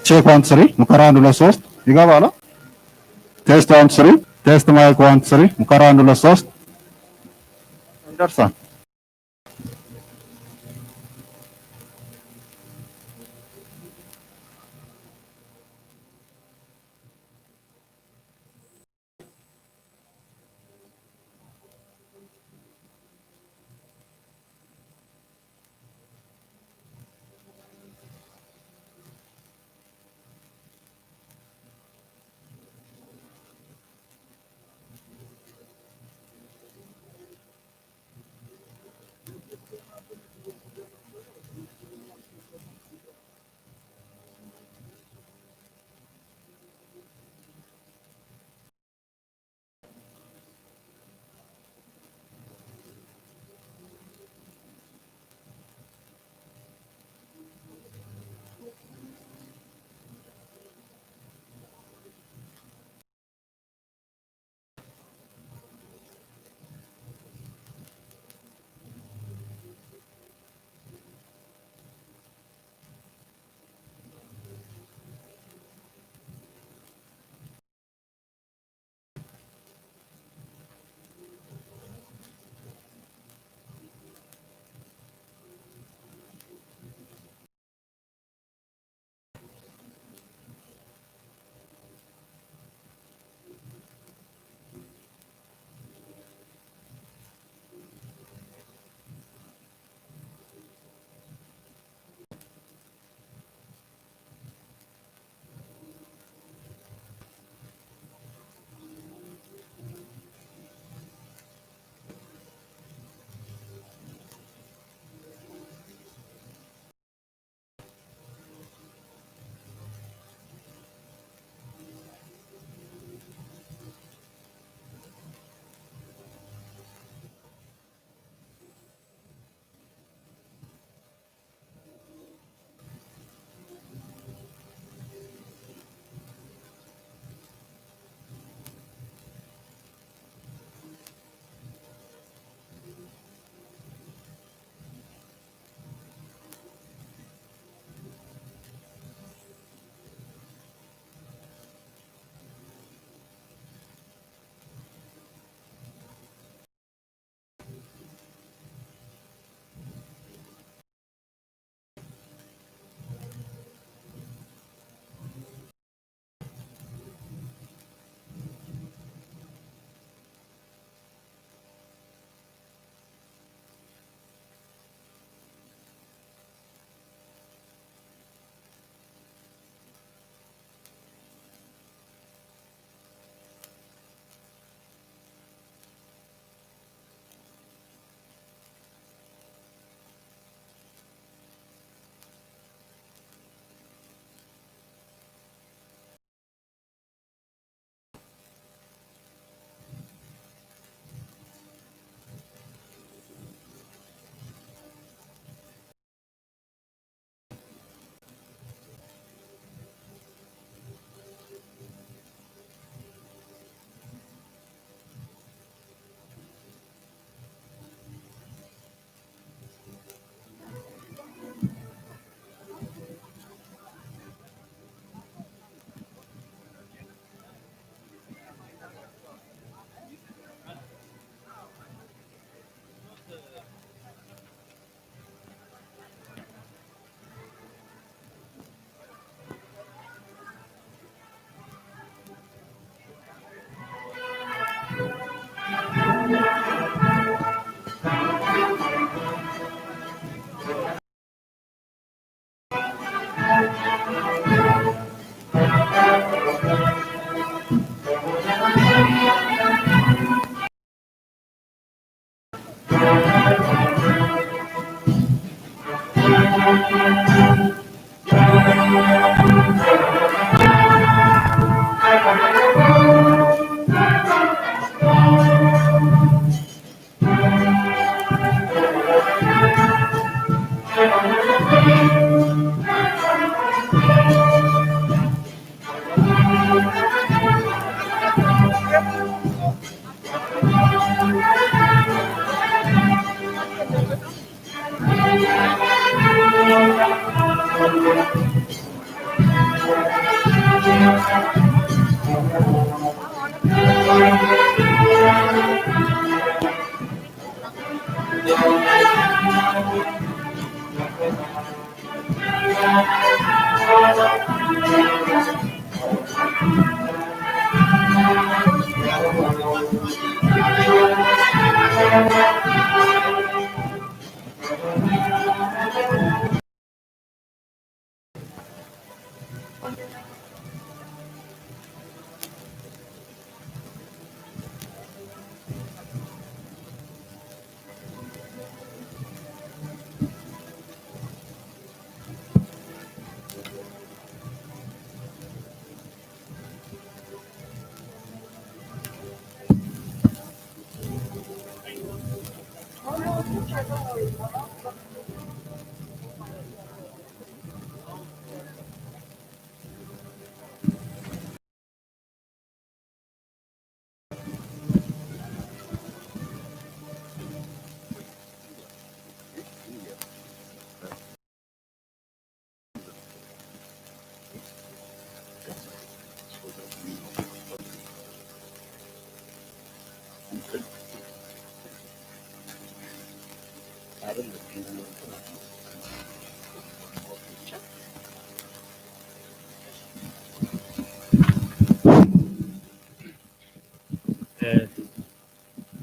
ቼክ 1 3 ሙከራ 1 2 3 ይገባል። ቴስት 1 3 ቴስት ማይክ 1 3 ሙከራ 1 2 3 ይደርሳል።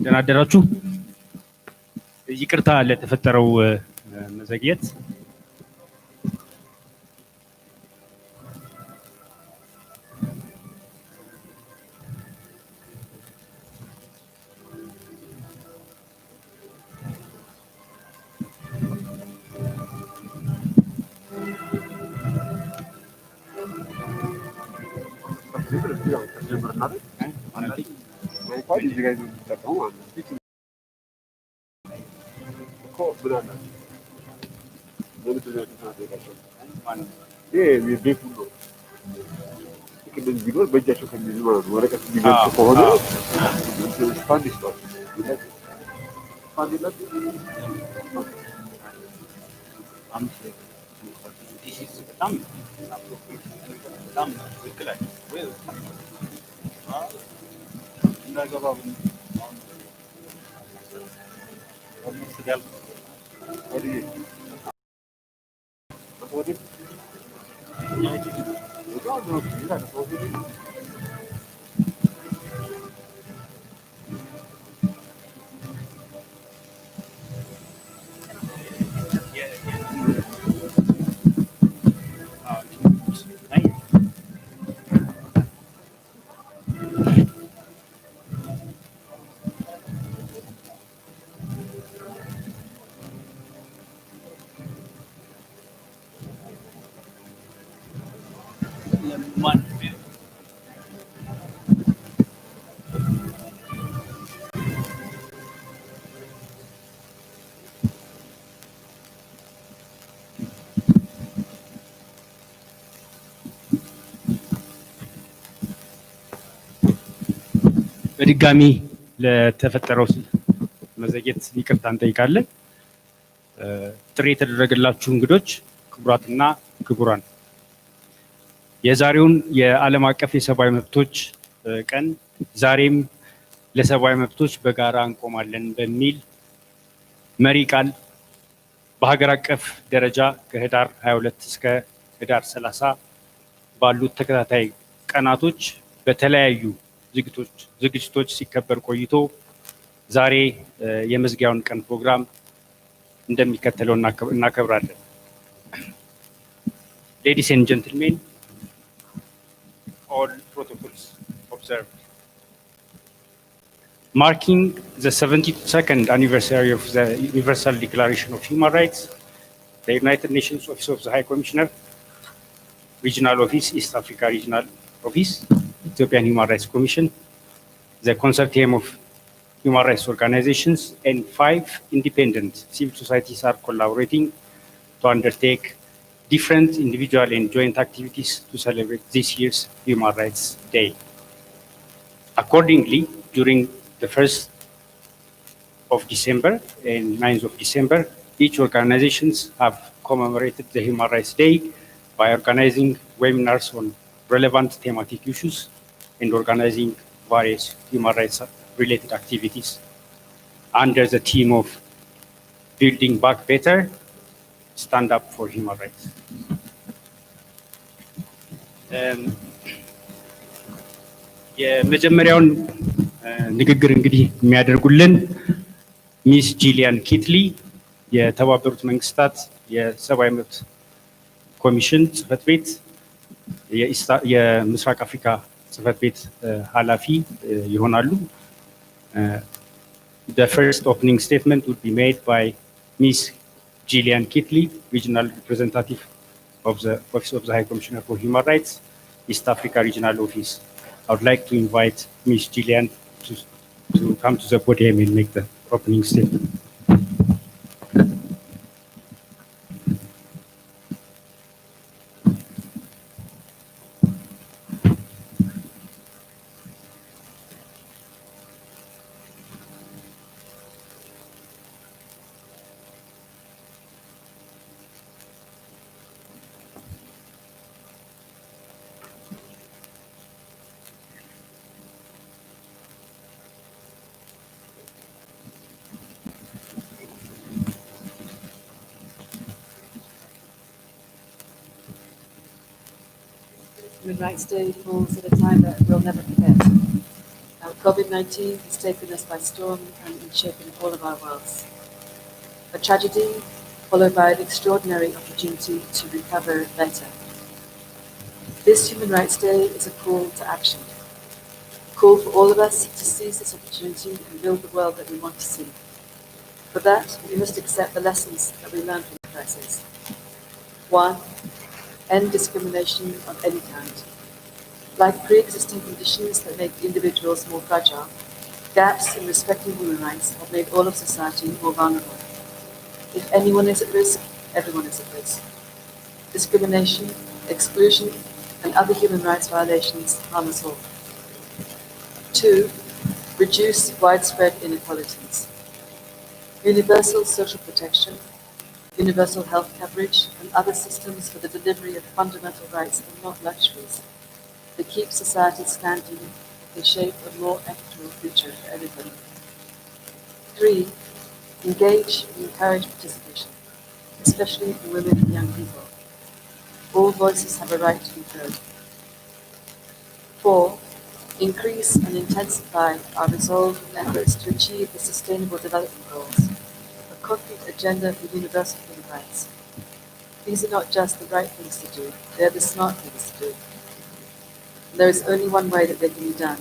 ደህና አደራችሁ። ይቅርታ ለተፈጠረው መዘግየት። በድጋሚ ለተፈጠረው መዘግየት ይቅርታ እንጠይቃለን። ጥሪ የተደረገላችሁ እንግዶች፣ ክቡራትና ክቡራን፣ የዛሬውን የዓለም አቀፍ የሰብአዊ መብቶች ቀን ዛሬም ለሰብአዊ መብቶች በጋራ እንቆማለን በሚል መሪ ቃል በሀገር አቀፍ ደረጃ ከህዳር 22 እስከ ህዳር 30 ባሉት ተከታታይ ቀናቶች በተለያዩ ዝግጅቶች ሲከበር ቆይቶ ዛሬ የመዝጊያውን ቀን ፕሮግራም እንደሚከተለው እናከብራለን። Ladies and gentlemen, all protocols observed. Marking the 72nd anniversary of the Universal Declaration of Human Rights, the United Nations Office of the High Commissioner, Regional Office, East Africa Regional Office, Ethiopian Human Rights Commission, the Consortium of Human Rights Organizations, and 5 independent civil societies are collaborating to undertake different individual and joint activities to celebrate this year's Human Rights Day. Accordingly, during the 1st of December and 9th of December, each organizations have commemorated the Human Rights Day by organizing webinars on relevant thematic issues and organizing various human rights related activities under the theme of Building Back Better, Stand Up for Human Rights. የመጀመሪያውን ንግግር እንግዲህ የሚያደርጉልን ሚስ ጂሊያን ኪትሊ የተባበሩት መንግስታት የሰብአዊ መብት ኮሚሽን ጽህፈት ቤት የምስራቅ አፍሪካ ጽህፈት ቤት ኃላፊ ይሆናሉ። The first opening statement would be made by Miss Gillian Kitley, Regional Representative of the Office of the High Commissioner for Human Rights, East Africa Regional Office. I would like to invite Miss Gillian to come to the podium and make the opening statement. Human Rights Day falls at a time that we'll never forget. Now, COVID-19 has taken us by storm and shaken all of our worlds. A tragedy followed by an extraordinary opportunity to recover better. This Human Rights Day is a call to action. A call for all of us to seize this opportunity and build the world that we want to see. For that, we must accept the lessons that we learned from the crisis. 1. End discrimination of any kind. Like pre-existing conditions that make individuals more fragile, gaps in respecting human rights have made all of society more vulnerable. If anyone is at risk, everyone is at risk. Discrimination, exclusion, and other human rights violations harm us all. 2. Reduce widespread inequalities. Universal social protection, universal health coverage, and other systems for the delivery of fundamental rights are not luxuries. They keep society standing and shape a more equitable future for everybody. 3. Engage and encourage participation, especially for women and young people. All voices have a right to be heard. 4. Increase and intensify our resolve and efforts to achieve the Sustainable Development Goals, a concrete agenda for universal human rights. These are not just the right things to do, they are the smart things to do. There is only one way that they can be done,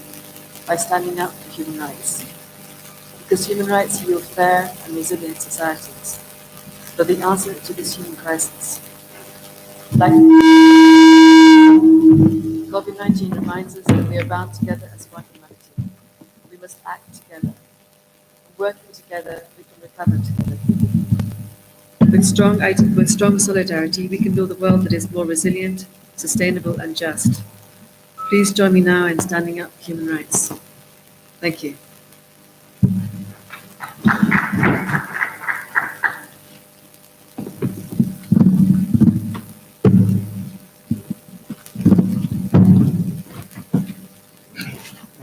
by standing up for human rights. Because human rights yield fair and resilient societies. They're the answer to this human crisis. Like COVID-19 reminds us that we are bound together as one humanity. We must act together. Working together, we can recover together. With strong solidarity, we can build a world that is more resilient, sustainable, and just. Please join me now in standing up for human rights. Thank you.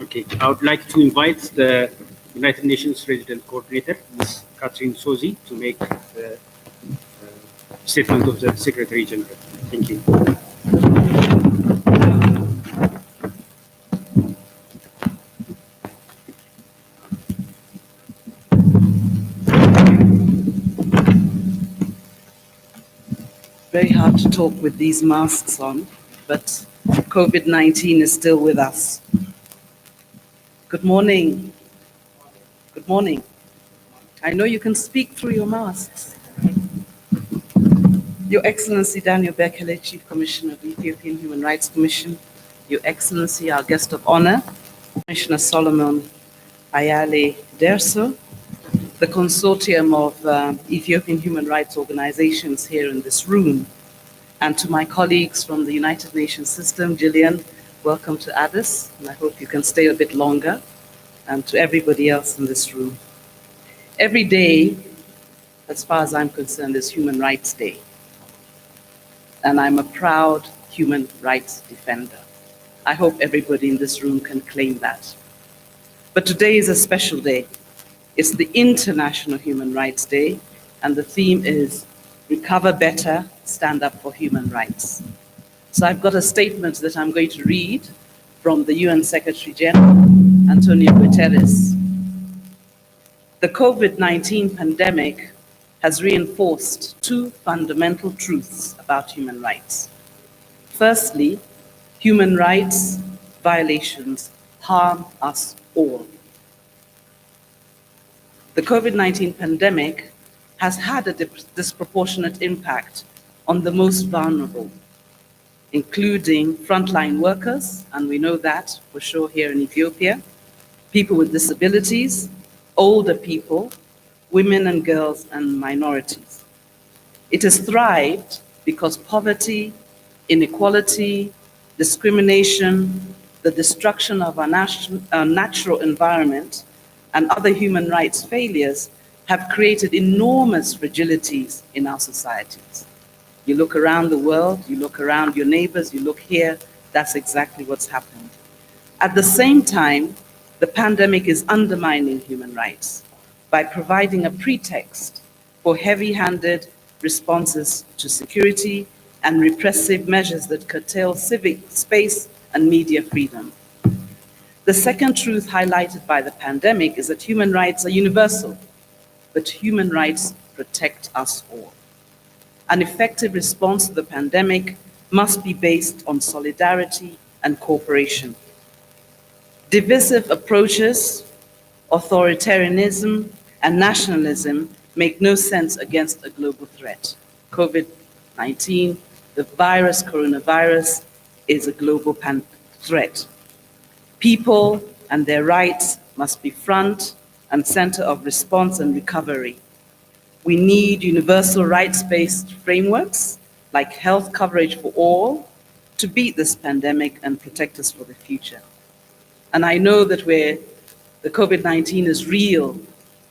Okay, I would like to invite the United Nations Resident Coordinator, Ms. Catherine Sozi, to make the statement of the Secretary General. Thank you. Very hard to talk with these masks on, but COVID-19 is still with us. Good morning. Good morning. I know you can speak through your masks. Your Excellency Daniel Bekele, Chief Commissioner of the Ethiopian Human Rights Commission, Your Excellency, our guest of honor, Commissioner Solomon Ayale Derso, the consortium of Ethiopian human rights organizations here in this room, and to my colleagues from the United Nations system, Gillian, welcome to Addis, and I hope you can stay a bit longer, and to everybody else in this room. Every day, as far as I'm concerned, is Human Rights Day, and I'm a proud human rights defender. I hope everybody in this room can claim that. But today is a special day. It's the International Human Rights Day, and the theme is Recover Better, Stand Up for Human Rights. So I've got a statement that I'm going to read from the UN Secretary General, Antonio Guterres. The COVID-19 pandemic has reinforced two fundamental truths about human rights. Firstly, human rights violations harm us all. The COVID-19 pandemic has had a disproportionate impact on the most vulnerable, including frontline workers, and we know that for sure here in Ethiopia, people with disabilities, older people, women and girls, and minorities. It has thrived because poverty, inequality, discrimination, the destruction of our natural environment, and other human rights failures have created enormous fragilities in our societies. You look around the world, you look around your neighbors, you look here, that's exactly what's happened. At the same time, the pandemic is undermining human rights by providing a pretext for heavy-handed responses to security and repressive measures that curtail civic space and media freedom. The second truth highlighted by the pandemic is that human rights are universal, but human rights protect us all. An effective response to the pandemic must be based on solidarity and cooperation. Divisive approaches, authoritarianism, and nationalism make no sense against a global threat. COVID-19, the virus, coronavirus, is a global threat. People and their rights must be front and center of response and recovery. We need universal rights-based frameworks like health coverage for all to beat this pandemic and protect us for the future. And I know that the COVID-19 is real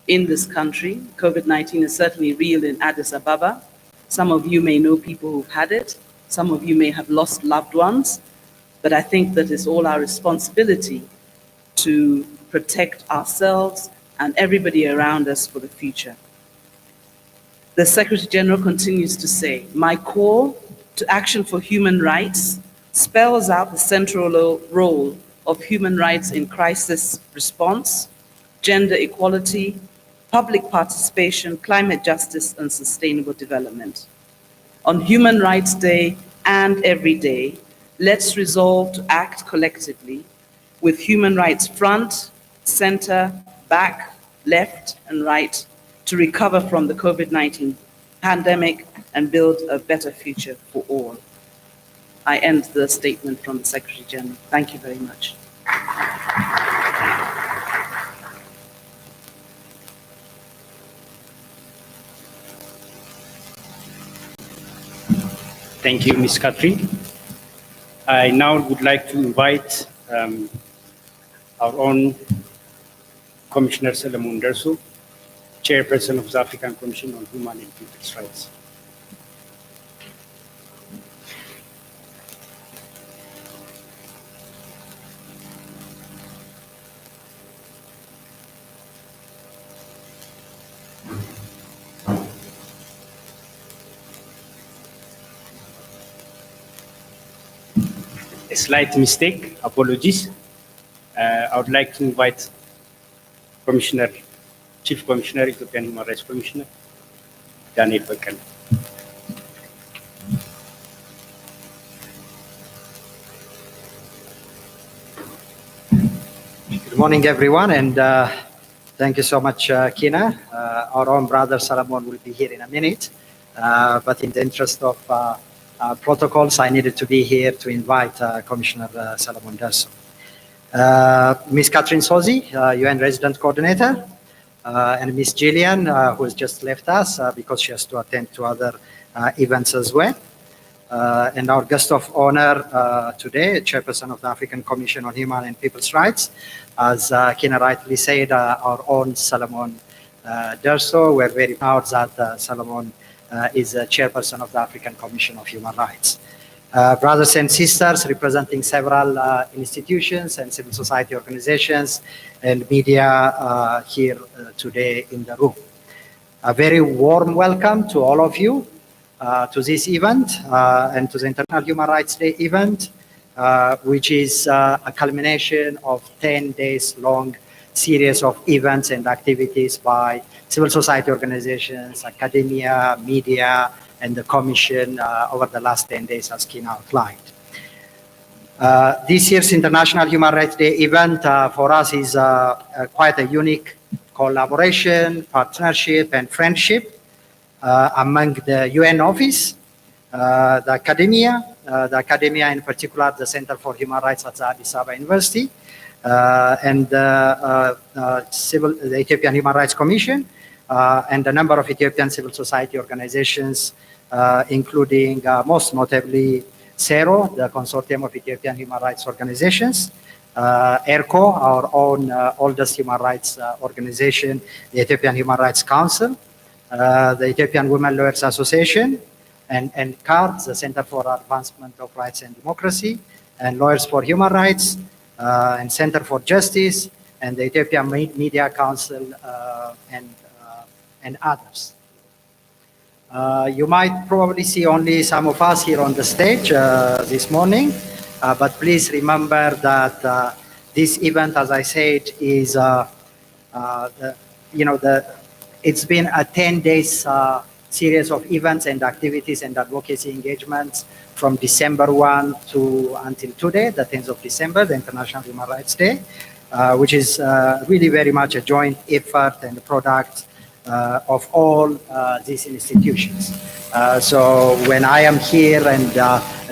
in this country. COVID-19 is certainly real in Addis Ababa. Some of you may know people who've had it. Some of you may have lost loved ones. But I think that it's all our responsibility to protect ourselves and everybody around us for the future. The Secretary General continues to say, my call to action for human rights spells out the central role of human rights in crisis response, gender equality, public participation, climate justice, and sustainable development. On Human Rights Day and every day, let's resolve to act collectively with human rights front, center, back, left, and right to recover from the COVID-19 pandemic and build a better future for all. I end the statement from the Secretary General. Thank you very much. Thank you, Ms. Catherine. I now would like to invite our own Commissioner Solomon Derso, Chairperson of the African Commission on Human and People's Rights. A slight mistake, apologies. I would like to invite Chief Commissioner, Ethiopian Human Rights Commissioner, Daniel Bekele. Good morning, everyone, and thank you so much, Kina. Our own brother Solomon will be here in a minute, but in the interest of protocols, I needed to be here to invite Commissioner Solomon Derso. Ms. Catherine Sozi, UN Resident Coordinator, and Ms. Gillian, who has just left us because she has to attend to other events as well. And our guest of honor today, Chairperson of the African Commission on Human and People's Rights, as Kina rightly said, our own Solomon Derso. We're very proud that Solomon is Chairperson of the African Commission of Human Rights. Brothers and sisters representing several institutions and civil society organizations and media here today in the room. A very warm welcome to all of you. to this event and to the International Human Rights Day event, which is a culmination of 10 days long series of events and activities by civil society organizations, academia, media, and the Commission over the last 10 days, as Kina outlined. This year's International Human Rights Day event for us is quite a unique collaboration, partnership, and friendship among the UN office, the academia in particular, the Center for Human Rights at the Addis Ababa University, and the Ethiopian Human Rights Commission, and a number of Ethiopian civil society organizations, including most notably CERO, the Consortium of Ethiopian Human Rights Organizations, ERCO, our own oldest human rights organization, the Ethiopian Human Rights Council, the Ethiopian Women Lawyers Association, and CARD, the Center for Advancement of Rights and Democracy, and Lawyers for Human Rights, and Center for Justice, and the Ethiopian Media Council, and others. You might probably see only some of us here on the stage this morning, but please remember that this event, as I said, is it's been a 10 days series of events and activities and advocacy engagements from December 1 to until today, the 10th of December, the International Human Rights Day, which is really very much a joint effort and product of all these institutions. So when I am here and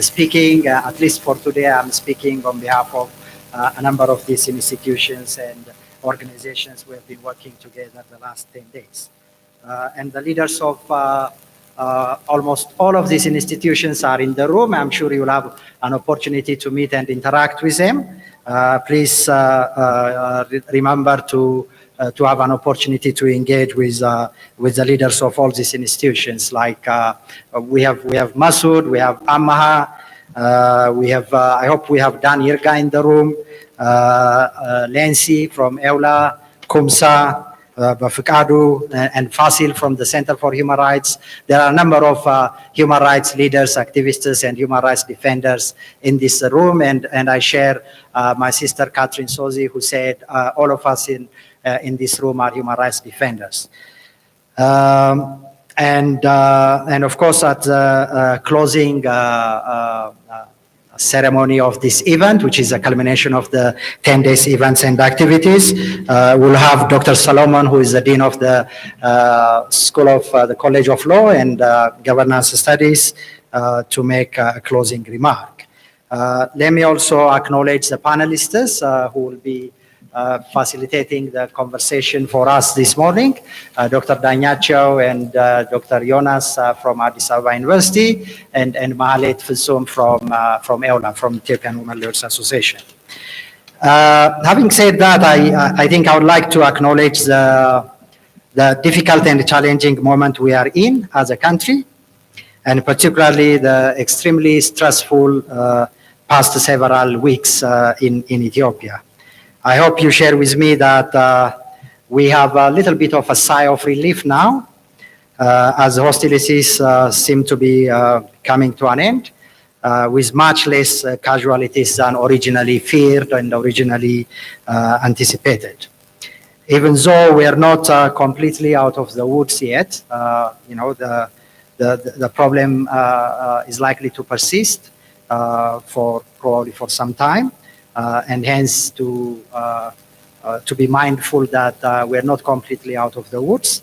speaking, at least for today, I'm speaking on behalf of a number of these institutions and organizations we have been working together the last 10 days. And the leaders of almost all of these institutions are in the room. I'm sure you'll have an opportunity to meet and interact with them. Please remember to have an opportunity to engage with the leaders of all these institutions. Like we have Masood, we have Amaha, we have I hope we have Dan Yirga in the room, Lency from EULA, Kumsa, Bafukadu, and Fasil from the Center for Human Rights. There are a number of human rights leaders, activists, and human rights defenders in this room. And I share my sister Catherine Sozi, who said all of us in this room are human rights defenders. And of course, at the closing ceremony of this event, which is a culmination of the 10 days events and activities, we'll have Dr. Solomon, who is the Dean of the School of the College of Law and Governance Studies, to make a closing remark. Let me also acknowledge the panelists who will be facilitating the conversation for us this morning, Dr. Danyacho and Dr. Jonas from Addis Ababa University, and Mahalet Fusum from EULA, from Ethiopian Women Lawyers Association. Having said that, I think I would like to acknowledge the difficult and challenging moment we are in as a country, and particularly the extremely stressful past several weeks in Ethiopia. I hope you share with me that we have a little bit of a sigh of relief now, as hostilities seem to be coming to an end, with much less casualties than originally feared and originally anticipated. Even though we are not completely out of the woods yet, the problem is likely to persist probably for some time. And hence to be mindful that we're not completely out of the woods.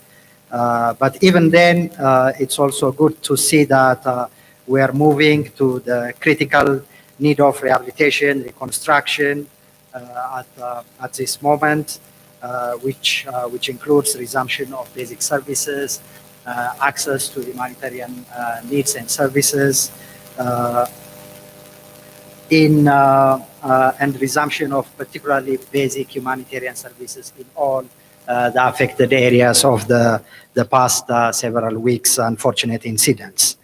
But even then, it's also good to see that we are moving to the critical need of rehabilitation, reconstruction at this moment, which includes resumption of basic services, access to humanitarian needs and services, and resumption of particularly basic humanitarian services in all the affected areas of the past several weeks' unfortunate incidents.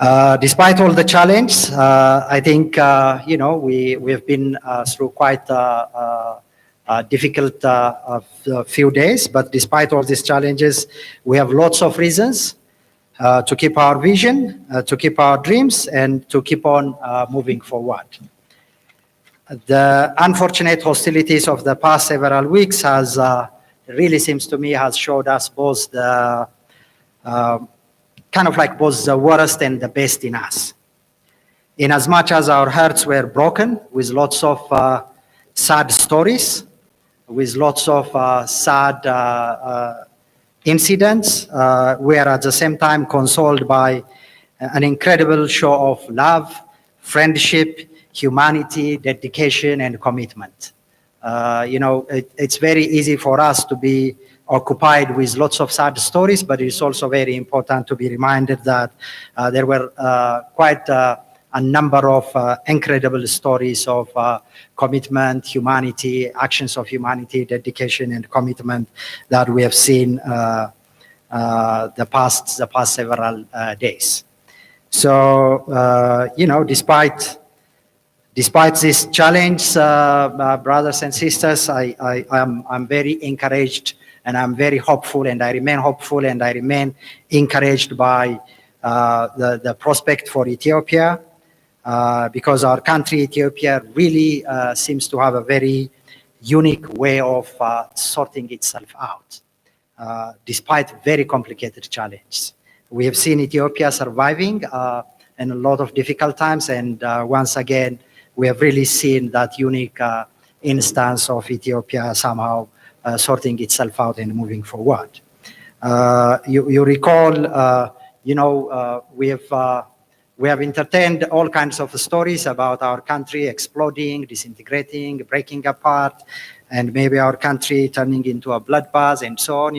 Despite all the challenges, I think we have been through quite a difficult few days. But despite all these challenges, we have lots of reasons to keep our vision, to keep our dreams, and to keep on moving forward. The unfortunate hostilities of the past several weeks has really seems to me has showed us both the kind of like both the worst and the best in us. In as much as our hearts were broken with lots of sad stories, with lots of sad incidents, we are at the same time consoled by an incredible show of love, friendship, humanity, dedication, and commitment. It's very easy for us to be occupied with lots of sad stories, but it's also very important to be reminded that there were quite a number of incredible stories of commitment, humanity, actions of humanity, dedication, and commitment that we have seen the past several days. So, despite this challenge, brothers and sisters, I'm very encouraged, and I'm very hopeful, and I remain hopeful, and I remain encouraged by the prospect for Ethiopia, because our country, Ethiopia, really seems to have a very unique way of sorting itself out, despite very complicated challenges. We have seen Ethiopia surviving in a lot of difficult times, and once again, we have really seen that unique instance of Ethiopia somehow sorting itself out and moving forward. You recall, we have entertained all kinds of stories about our country exploding, disintegrating, breaking apart, and maybe our country turning into a bloodbath and so on,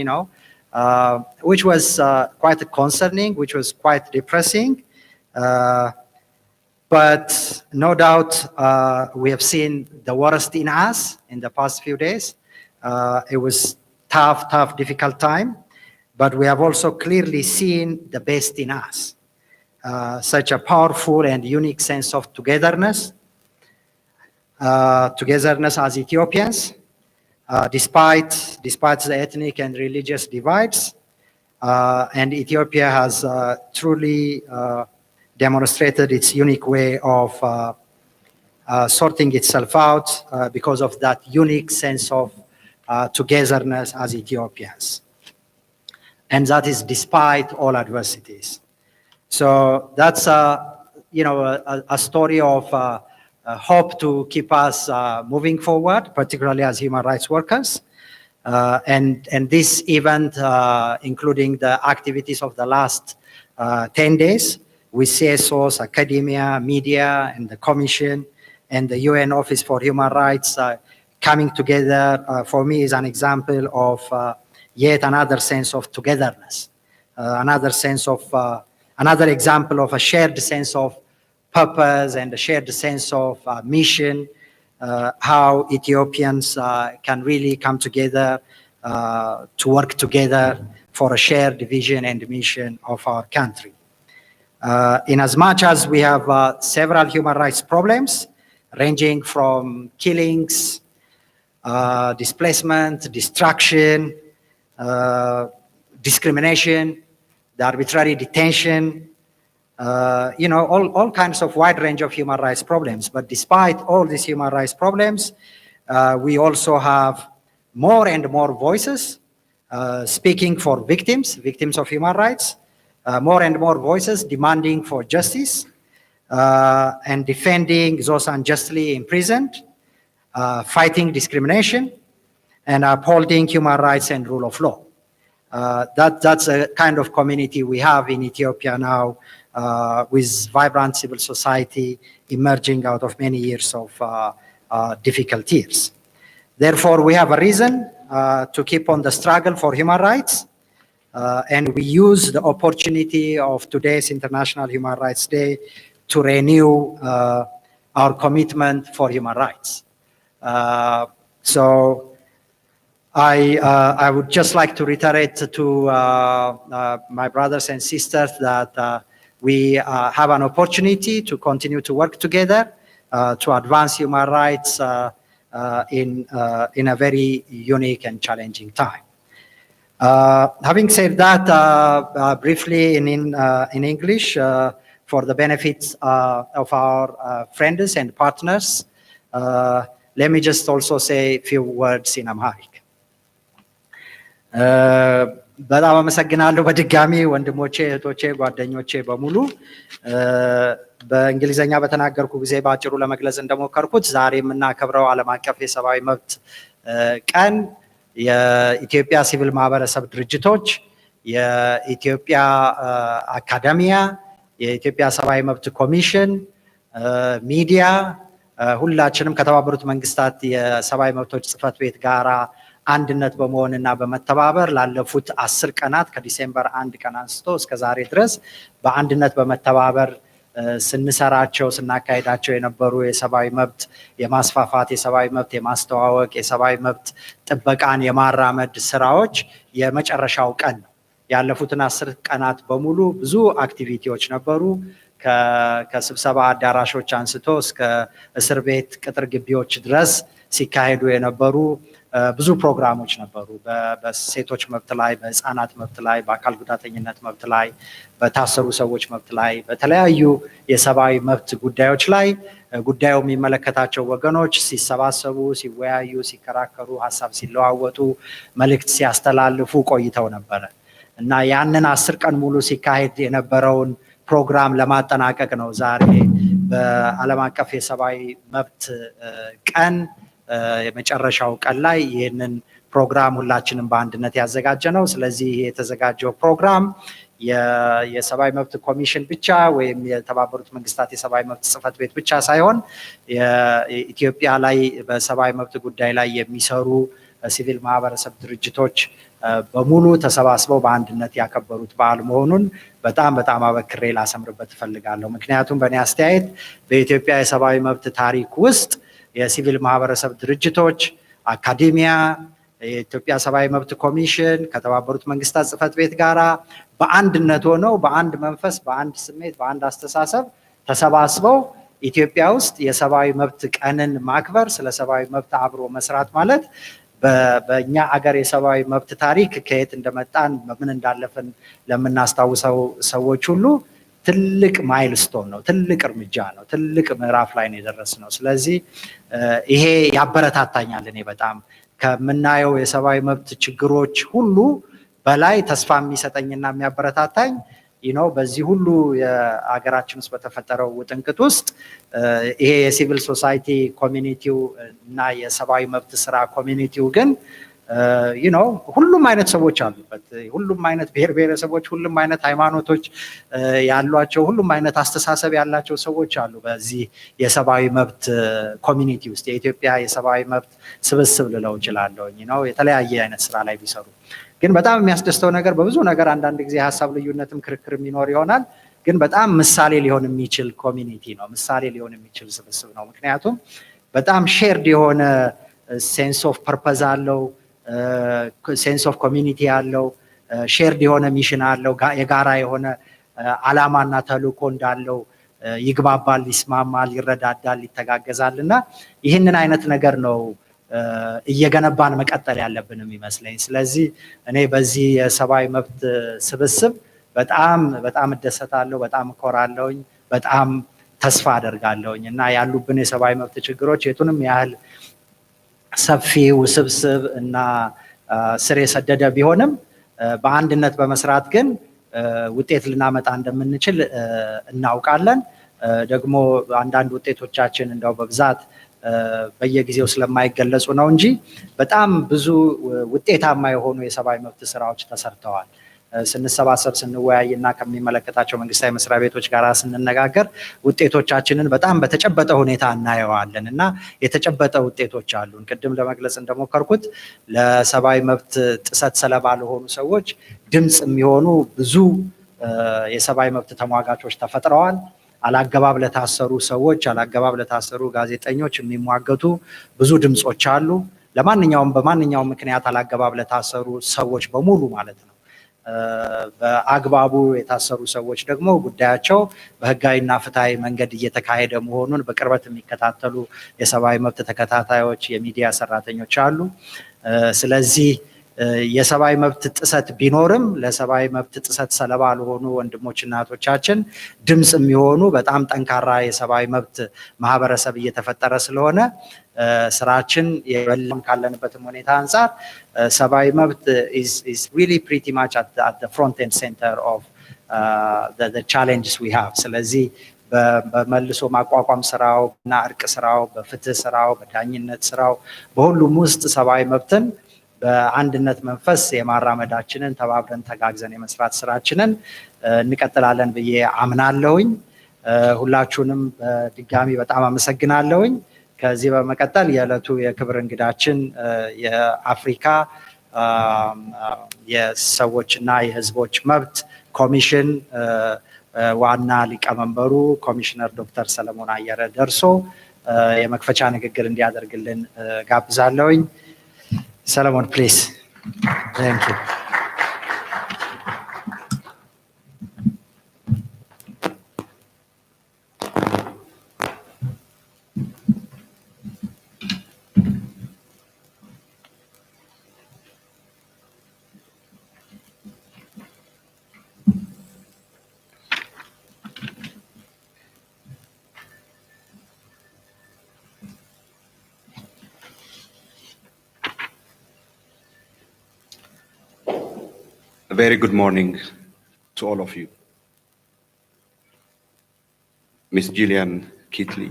which was quite concerning, which was quite depressing. But no doubt we have seen the worst in us in the past few days. It was tough, difficult time, but we have also clearly seen the best in us. Such a powerful and unique sense of togetherness as Ethiopians, despite the ethnic and religious divides. And Ethiopia has truly demonstrated its unique way of sorting itself out because of that unique sense of togetherness as Ethiopians. And that is despite all adversities. So that's a story of hope to keep us moving forward, particularly as human rights workers. And this event, including the activities of the last 10 days, with CSOs, academia, media, and the Commission, and the UN Office for Human Rights coming together, for me is an example of yet another sense of togetherness, another example of a shared sense of purpose and a shared sense of mission, how Ethiopians can really come together to work together for a shared vision and mission of our country. In as much as we have several human rights problems, ranging from killings, displacement, destruction, discrimination, the arbitrary detention, all kinds of wide range of human rights problems. But despite all these human rights problems, we also have more and more voices speaking for victims of human rights, more and more voices demanding for justice and defending those unjustly imprisoned, fighting discrimination, and upholding human rights and rule of law. That's a kind of community we have in Ethiopia now, with vibrant civil society emerging out of many years of difficult years. Therefore, we have a reason to keep on the struggle for human rights, and we use the opportunity of today's International Human Rights Day to renew our commitment for human rights. So I would just like to reiterate to my brothers and sisters that we have an opportunity to continue to work together to advance human rights in a very unique and challenging time. Having said that, briefly in English, for the benefits of our friends and partners, let me just also say a few words in Amharic. በጣም አመሰግናለሁ በድጋሚ ወንድሞቼ እህቶቼ ጓደኞቼ በሙሉ በእንግሊዘኛ በተናገርኩ ጊዜ ባጭሩ ለመግለጽ እንደሞከርኩት ዛሬ የምናከብረው ዓለም አቀፍ የሰብአዊ መብት ቀን የኢትዮጵያ ሲቪል ማህበረሰብ ድርጅቶች የኢትዮጵያ አካዳሚያ የኢትዮጵያ ሰብአዊ መብት ኮሚሽን ሚዲያ ሁላችንም ከተባበሩት መንግስታት የሰብአዊ መብቶች ጽህፈት ቤት ጋራ አንድነት በመሆንና በመተባበር ላለፉት 10 ቀናት ከዲሴምበር 1 ቀን አንስቶ እስከ ዛሬ ድረስ በአንድነት በመተባበር ስንሰራቸው ስናካሄዳቸው የነበሩ የሰብአዊ መብት የማስፋፋት የሰብአዊ መብት የማስተዋወቅ የሰብአዊ መብት ጥበቃን የማራመድ ስራዎች የመጨረሻው ቀን ነው። ያለፉትን 10 ቀናት በሙሉ ብዙ አክቲቪቲዎች ነበሩ። ከስብሰባ አዳራሾች አንስቶ እስከ እስር ቤት ቅጥር ግቢዎች ድረስ ሲካሄዱ የነበሩ ብዙ ፕሮግራሞች ነበሩ። በሴቶች መብት ላይ፣ በህፃናት መብት ላይ፣ በአካል ጉዳተኝነት መብት ላይ፣ በታሰሩ ሰዎች መብት ላይ፣ በተለያዩ የሰብአዊ መብት ጉዳዮች ላይ ጉዳዩ የሚመለከታቸው ወገኖች ሲሰባሰቡ፣ ሲወያዩ፣ ሲከራከሩ፣ ሀሳብ ሲለዋወጡ፣ መልእክት ሲያስተላልፉ ቆይተው ነበረ እና ያንን 10 ቀን ሙሉ ሲካሄድ የነበረውን ፕሮግራም ለማጠናቀቅ ነው ዛሬ በዓለም አቀፍ የሰብአዊ መብት ቀን የመጨረሻው ቀን ላይ ይህንን ፕሮግራም ሁላችንም በአንድነት ያዘጋጀ ነው። ስለዚህ የተዘጋጀው ፕሮግራም የሰብአዊ መብት ኮሚሽን ብቻ ወይም የተባበሩት መንግስታት የሰብአዊ መብት ጽህፈት ቤት ብቻ ሳይሆን የኢትዮጵያ ላይ በሰብአዊ መብት ጉዳይ ላይ የሚሰሩ ሲቪል ማህበረሰብ ድርጅቶች በሙሉ ተሰባስበው በአንድነት ያከበሩት በዓል መሆኑን በጣም አበክሬ ላሰምርበት እፈልጋለሁ። ምክንያቱም በእኔ አስተያየት በኢትዮጵያ የሰብአዊ መብት ታሪክ ውስጥ የሲቪል ማህበረሰብ ድርጅቶች፣ አካዴሚያ፣ የኢትዮጵያ ሰብአዊ መብት ኮሚሽን ከተባበሩት መንግስታት ጽህፈት ቤት ጋራ በአንድነት ሆነው በአንድ መንፈስ፣ በአንድ ስሜት፣ በአንድ አስተሳሰብ ተሰባስበው ኢትዮጵያ ውስጥ የሰብአዊ መብት ቀንን ማክበር፣ ስለ ሰብአዊ መብት አብሮ መስራት ማለት በእኛ አገር የሰብአዊ መብት ታሪክ ከየት እንደመጣን በምን እንዳለፈን ለምናስታውሰው ሰዎች ሁሉ ትልቅ ማይልስቶን ነው፣ ትልቅ እርምጃ ነው፣ ትልቅ ምዕራፍ ላይ ነው የደረስነው። ስለዚህ ይሄ ያበረታታኛል። እኔ በጣም ከምናየው የሰብአዊ መብት ችግሮች ሁሉ በላይ ተስፋ የሚሰጠኝና የሚያበረታታኝ በዚህ ሁሉ የሀገራችን ውስጥ በተፈጠረው ውጥንቅጥ ውስጥ ይሄ የሲቪል ሶሳይቲ ኮሚኒቲው እና የሰብአዊ መብት ስራ ኮሚኒቲው ግን ሁሉም አይነት ሰዎች አሉበት። ሁሉም አይነት ብሔር ብሔረሰቦች፣ ሁሉም አይነት ሃይማኖቶች ያሏቸው፣ ሁሉም አይነት አስተሳሰብ ያላቸው ሰዎች አሉ በዚህ የሰብአዊ መብት ኮሚኒቲ ውስጥ። የኢትዮጵያ የሰብአዊ መብት ስብስብ ልለው እችላለሁ። የተለያየ አይነት ስራ ላይ ቢሰሩ ግን በጣም የሚያስደስተው ነገር በብዙ ነገር አንዳንድ ጊዜ ሀሳብ ልዩነትም ክርክር የሚኖር ይሆናል፣ ግን በጣም ምሳሌ ሊሆን የሚችል ኮሚኒቲ ነው፣ ምሳሌ ሊሆን የሚችል ስብስብ ነው። ምክንያቱም በጣም ሼርድ የሆነ ሴንስ ኦፍ ፐርፐዝ አለው፣ ሴንስ ኦፍ ኮሚኒቲ አለው፣ ሼርድ የሆነ ሚሽን አለው፣ የጋራ የሆነ አላማና ተልእኮ እንዳለው ይግባባል፣ ይስማማል፣ ይረዳዳል፣ ይተጋገዛል እና ይህንን አይነት ነገር ነው እየገነባን መቀጠል ያለብን የሚመስለኝ። ስለዚህ እኔ በዚህ የሰብአዊ መብት ስብስብ በጣም እደሰታለሁ፣ በጣም እኮራለሁኝ፣ በጣም ተስፋ አደርጋለሁኝ እና ያሉብን የሰብአዊ መብት ችግሮች የቱንም ያህል ሰፊ ውስብስብ እና ስር የሰደደ ቢሆንም በአንድነት በመስራት ግን ውጤት ልናመጣ እንደምንችል እናውቃለን። ደግሞ አንዳንድ ውጤቶቻችን እንደው በብዛት በየጊዜው ስለማይገለጹ ነው እንጂ በጣም ብዙ ውጤታማ የሆኑ የሰብአዊ መብት ስራዎች ተሰርተዋል። ስንሰባሰብ ስንወያይና ከሚመለከታቸው መንግስታዊ መስሪያ ቤቶች ጋር ስንነጋገር ውጤቶቻችንን በጣም በተጨበጠ ሁኔታ እናየዋለን እና የተጨበጠ ውጤቶች አሉን። ቅድም ለመግለጽ እንደሞከርኩት ለሰብአዊ መብት ጥሰት ሰለባ ለሆኑ ሰዎች ድምፅ የሚሆኑ ብዙ የሰብአዊ መብት ተሟጋቾች ተፈጥረዋል። አላገባብ ለታሰሩ ሰዎች፣ አላገባብ ለታሰሩ ጋዜጠኞች የሚሟገቱ ብዙ ድምጾች አሉ። በማንኛውም ምክንያት አላገባብ ለታሰሩ ሰዎች በሙሉ ማለት ነው። በአግባቡ የታሰሩ ሰዎች ደግሞ ጉዳያቸው በህጋዊና ፍትሃዊ መንገድ እየተካሄደ መሆኑን በቅርበት የሚከታተሉ የሰብአዊ መብት ተከታታዮች፣ የሚዲያ ሰራተኞች አሉ። ስለዚህ የሰብአዊ መብት ጥሰት ቢኖርም ለሰብአዊ መብት ጥሰት ሰለባ ለሆኑ ወንድሞችና እህቶቻችን ድምጽ የሚሆኑ በጣም ጠንካራ የሰብአዊ መብት ማህበረሰብ እየተፈጠረ ስለሆነ ስራችን የበለም ካለንበትም ሁኔታ አንፃር ሰብአዊ መብት is really pretty much at the front and center of the challenges we have። ስለዚህ በመልሶ ማቋቋም ስራው እና እርቅ ስራው በፍትህ ስራው በዳኝነት ስራው በሁሉም ውስጥ ሰብአዊ መብትን በአንድነት መንፈስ የማራመዳችንን ተባብረን ተጋግዘን የመስራት ስራችንን እንቀጥላለን ብዬ አምናለሁኝ። ሁላችሁንም በድጋሚ በጣም አመሰግናለሁኝ። ከዚህ በመቀጠል የዕለቱ የክብር እንግዳችን የአፍሪካ የሰዎችና የህዝቦች መብት ኮሚሽን ዋና ሊቀመንበሩ ኮሚሽነር ዶክተር ሰለሞን አየለ ደርሶ የመክፈቻ ንግግር እንዲያደርግልን ጋብዛለሁኝ። ሰለሞን ፕሊዝ። Thank you. A very good morning to all of you. Ms. Gillian Kitley,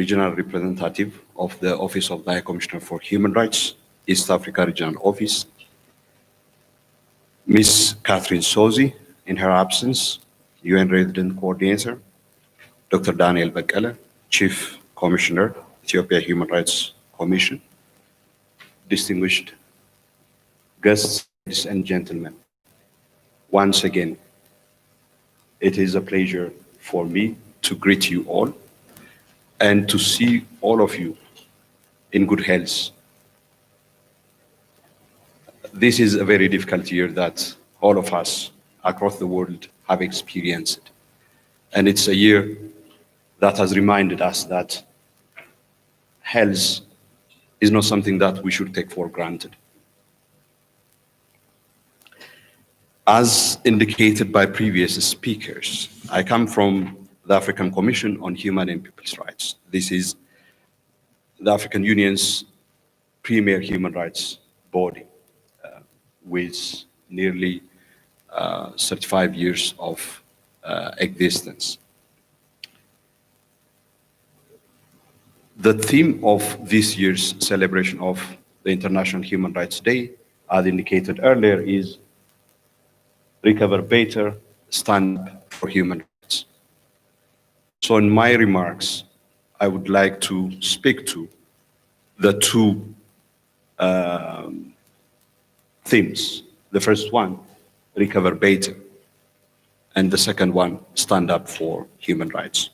Regional Representative of the Office of the High Commissioner for Human Rights, East Africa Regional Office. Ms. Catherine Sozi, in her absence, UN Resident Coordinator. Dr. Daniel Bekele, Chief Commissioner, Ethiopia Human Rights Commission. Distinguished guests, ladies and gentlemen. Once again, it is a pleasure for me to greet you all and to see all of you in good health. This is a very difficult year that all of us across the world have experienced. And it's a year that has reminded us that health is not something that we should take for granted. As indicated by previous speakers, I come from the African Commission on Human and People's Rights. This is the African Union's premier human rights body with nearly 35 years of existence. The theme of this year's celebration of the International Human Rights Day, as indicated earlier, is Recover Better, Stand Up for Human Rights. So in my remarks, I would like to speak to the two themes. The first one, Recover Better, and the second one, Stand Up for Human Rights.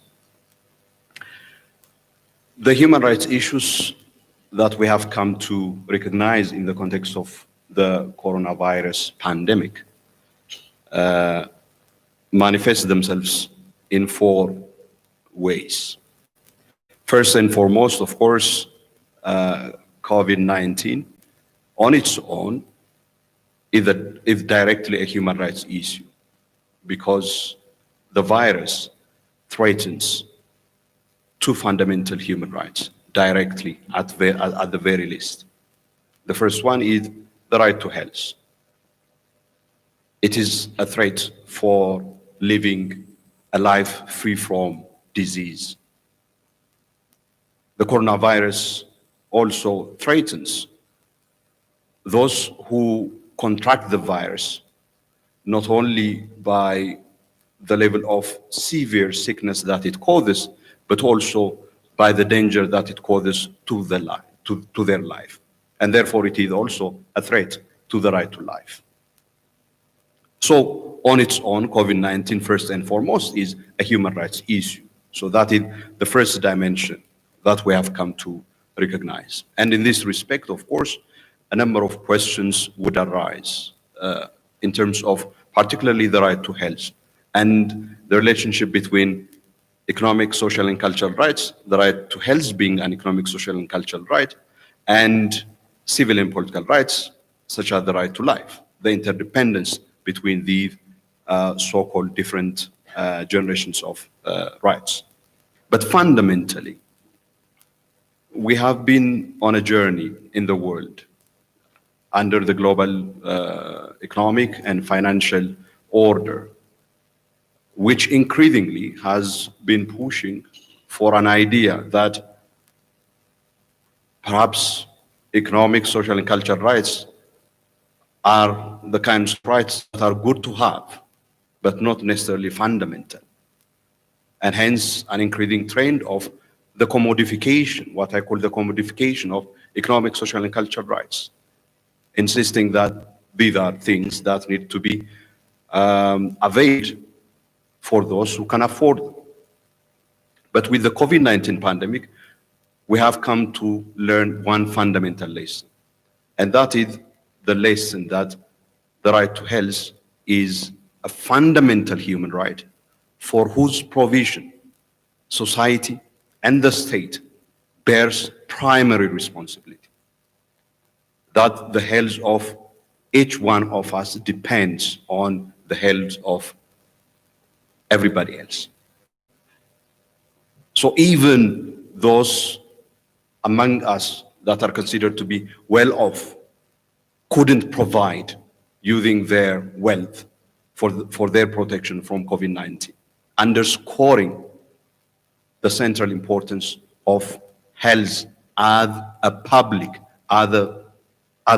The human rights issues that we have come to recognize in the context of the coronavirus pandemic manifest themselves in four ways. First and foremost, of course, COVID-19 on its own is directly a human rights issue because the virus threatens two fundamental human rights directly at the very least. The first one is the right to health. It is a threat for living a life free from disease. The coronavirus also threatens those who contract the virus, not only by the level of severe sickness that it causes, but also by the danger that it causes to their life. And therefore it is also a threat to the right to life. So on its own, COVID-19 first and foremost is a human rights issue. So that is the first dimension that we have come to recognize. And in this respect, of course, a number of questions would arise in terms of particularly the right to health and the relationship between economic, social, and cultural rights, the right to health being an economic, social, and cultural right, and civil and political rights, such as the right to life, the interdependence between these so-called different generations of rights. But fundamentally, we have been on a journey in the world under the global economic and financial order, which increasingly has been pushing for an idea that perhaps economic, social, and cultural rights are the kinds of rights that are good to have, but not necessarily fundamental. And hence an increasing trend of the commodification, what I call the commodification of economic, social, and cultural rights, insisting that these are things that need to be availed for those who can afford them. But with the COVID-19 pandemic, we have come to learn one fundamental lesson, and that is the lesson that the right to health is a fundamental human right for whose provision society and the state bears primary responsibility. That the health of each one of us depends on the health of everybody else. So even those among us that are considered to be well off couldn't provide using their wealth for their protection from COVID-19, underscoring the central importance of health as a public, as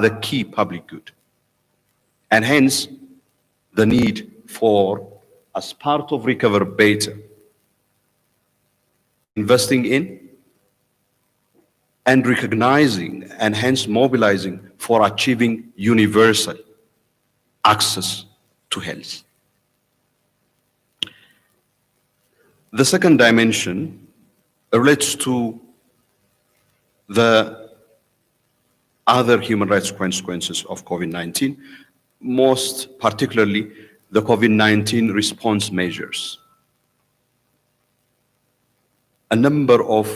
a key public good. And hence, the need for, as part of Recover Better, investing in and recognizing and hence mobilizing for achieving universal access to health. The second dimension relates to the other human rights consequences of COVID-19, most particularly the COVID-19 response measures. A number of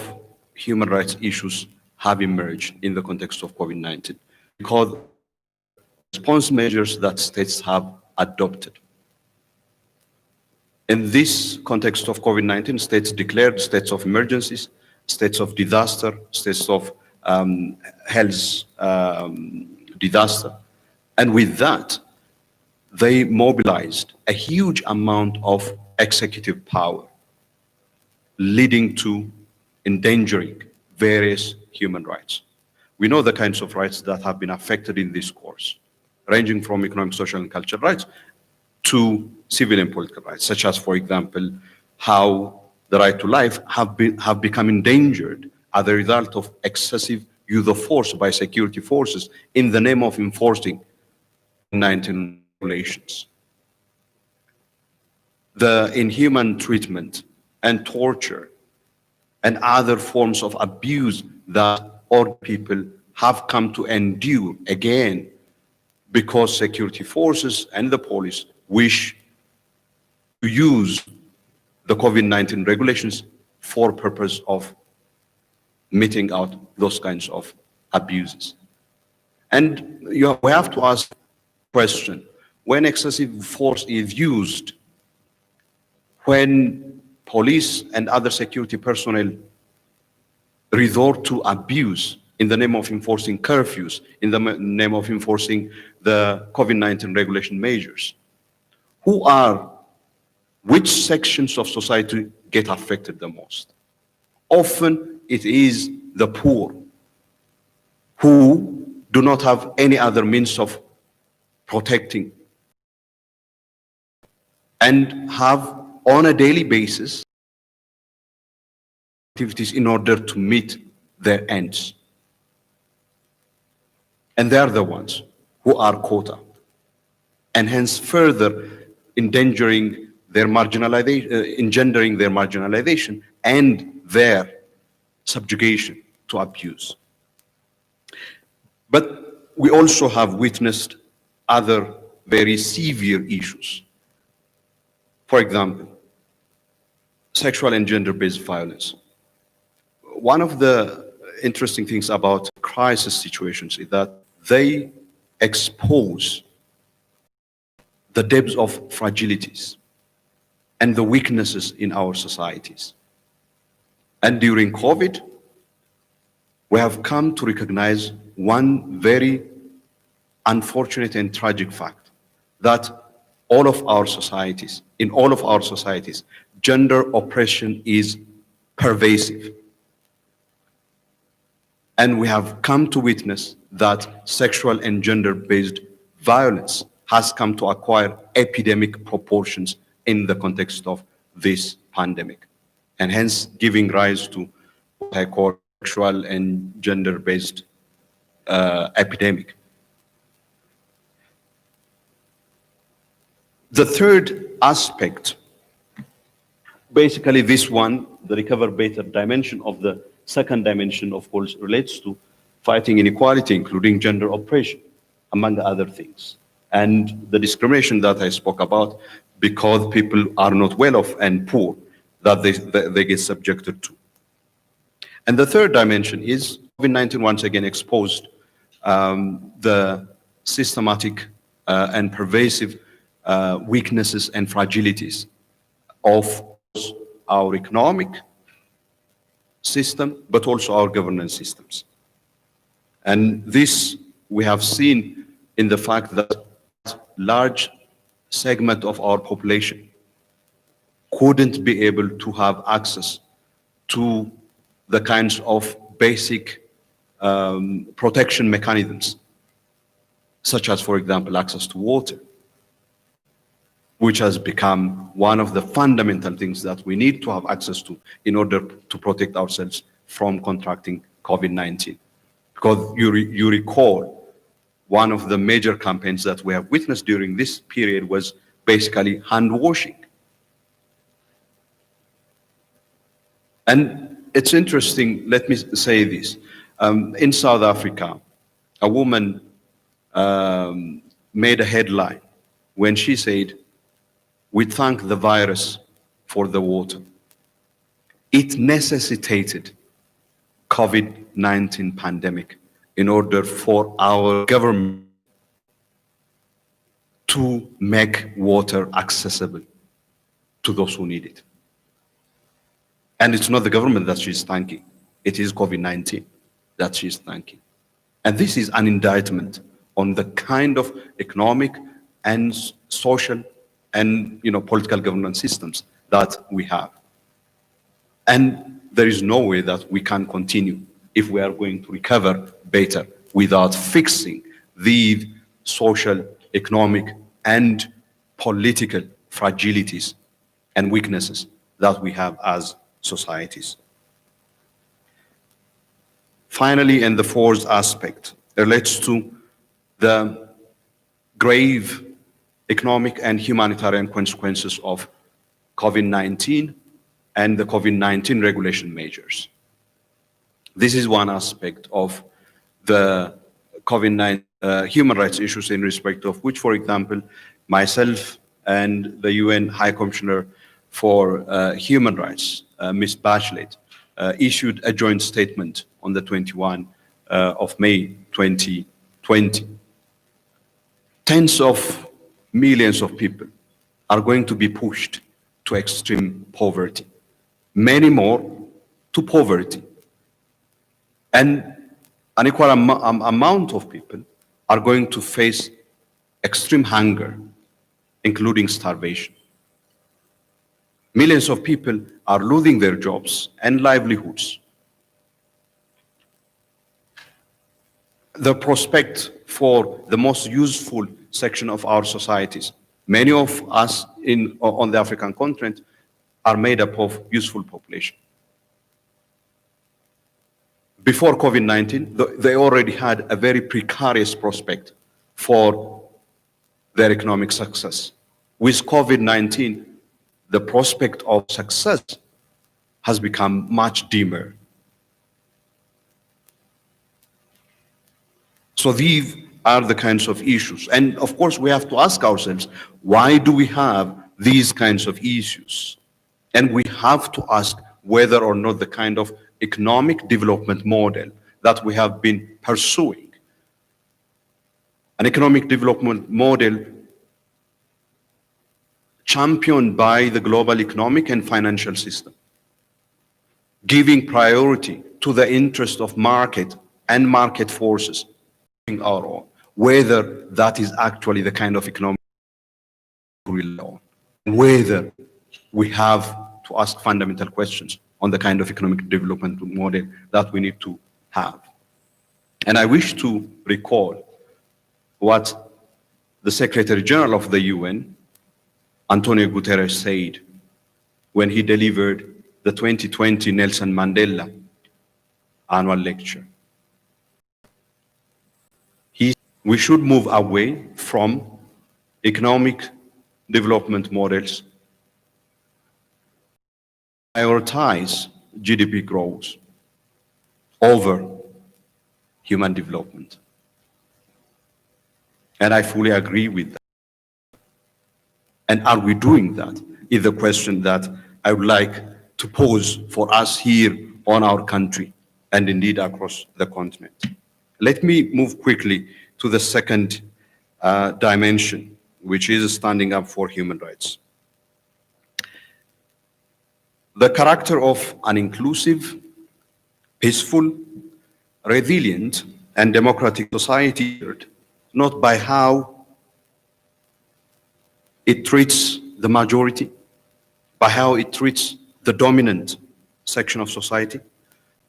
human rights issues have emerged in the context of COVID-19 because response measures that states have adopted. In this context of COVID-19, states declared states of emergencies, states of disaster, states of health disaster. And with that, they mobilized a huge amount of executive power, leading to endangering various human rights. We know the kinds of rights that have been affected in this course, ranging from economic, social, and cultural rights to civil and political rights, such as, for example, how the right to life have become endangered as a result of excessive use of force by security forces in the name of enforcing 19 regulations. The inhuman treatment and torture and other forms of abuse that all people have come to endure again because security forces and the police wish to use the COVID-19 regulations for purpose of meting out those kinds of abuses. And we have to ask the question, when excessive force is used, when police and other security personnel resort to abuse in the name of enforcing curfews, in the name of enforcing the COVID-19 regulation measures, which sections of society get affected the most? Often it is the poor who do not have any other means of protecting and have on a daily basis activities in order to meet their ends. And they are the ones who are caught up and hence further endangering their marginalization, engendering their marginalization and their subjugation to abuse. But we also have witnessed other very severe issues. For example, sexual and gender-based violence. One of the interesting things about crisis situations is that they expose the depths of fragilities and the weaknesses in our societies. And during COVID, we have come to recognize one very unfortunate and tragic fact, that all of our societies, in all of our societies, gender oppression is pervasive. And we have come to witness that sexual and gender-based violence has come to acquire epidemic proportions in the context of this pandemic, and hence giving rise to what I call sexual and gender-based epidemic. The third aspect, basically this one, the Recover Better dimension of the second dimension, of course, relates to fighting inequality, including gender oppression, among other things. And the discrimination that I spoke about, because people are not well off and poor, that they get subjected to. And the third dimension is COVID-19 once again exposed the systematic and pervasive weaknesses and fragilities of our economic system, but also our governance systems. And this we have seen in the fact that large segment of our population couldn't be able to have access to the kinds of basic protection mechanisms, such as, for example, access to water, which has become one of the fundamental things that we need to have access to in order to protect ourselves from contracting COVID-19. Because you recall, one of the major campaigns that we have witnessed during this period was basically hand washing. And it's interesting, let me say this. In South Africa, a woman made a headline when she said, "We thank the virus for the water." It necessitated COVID-19 pandemic in order for our government to make water accessible to those who need it. And it's not the government that she's thanking, it is COVID-19 that she's thanking. And this is an indictment on the kind of economic and social and political governance systems that we have. And there is no way that we can continue if we are going to recover better without fixing the social, economic, and political fragilities and weaknesses that we have as societies. Finally, and the fourth aspect relates to the grave economic and humanitarian consequences of COVID-19 and the COVID-19 regulation measures. This is one aspect of the COVID-19 human rights issues, in respect of which, for example, myself and the UN High Commissioner for Human Rights, Ms. Bachelet, issued a joint statement on the 21 of May 2020. Tens of millions of people are going to be pushed to extreme poverty, many more to poverty. And an equal amount of people are going to face extreme hunger, including starvation. Millions of people are losing their jobs and livelihoods. The prospect for the most useful section of our societies, many of us on the African continent are made up of useful population. Before COVID-19, they already had a very precarious prospect for their economic success. With COVID-19, the prospect of success has become much dimmer. So these are the kinds of issues. And of course, we have to ask ourselves, why do we have these kinds of issues? And we have to ask whether or not the kind of economic development model that we have been pursuing an economic development model championed by the global economic and financial system, giving priority to the interest of market and market forces our own, whether that is actually the kind of economic we rely on, whether we have to ask fundamental questions on the kind of economic development model that we need to have. And I wish to recall what the Secretary General of the UN, Antonio Guterres, said when he delivered the 2020 Nelson Mandela annual lecture. We should move away from economic development models, prioritize GDP growth over human development. And I fully agree with that. And are we doing that? Is the question that I would like to pose for us here on our country and indeed across the continent. Let me move quickly to the second dimension, which is standing up for human rights. The character of an inclusive, peaceful, resilient, and democratic society, not by how it treats the majority, by how it treats the dominant section of society,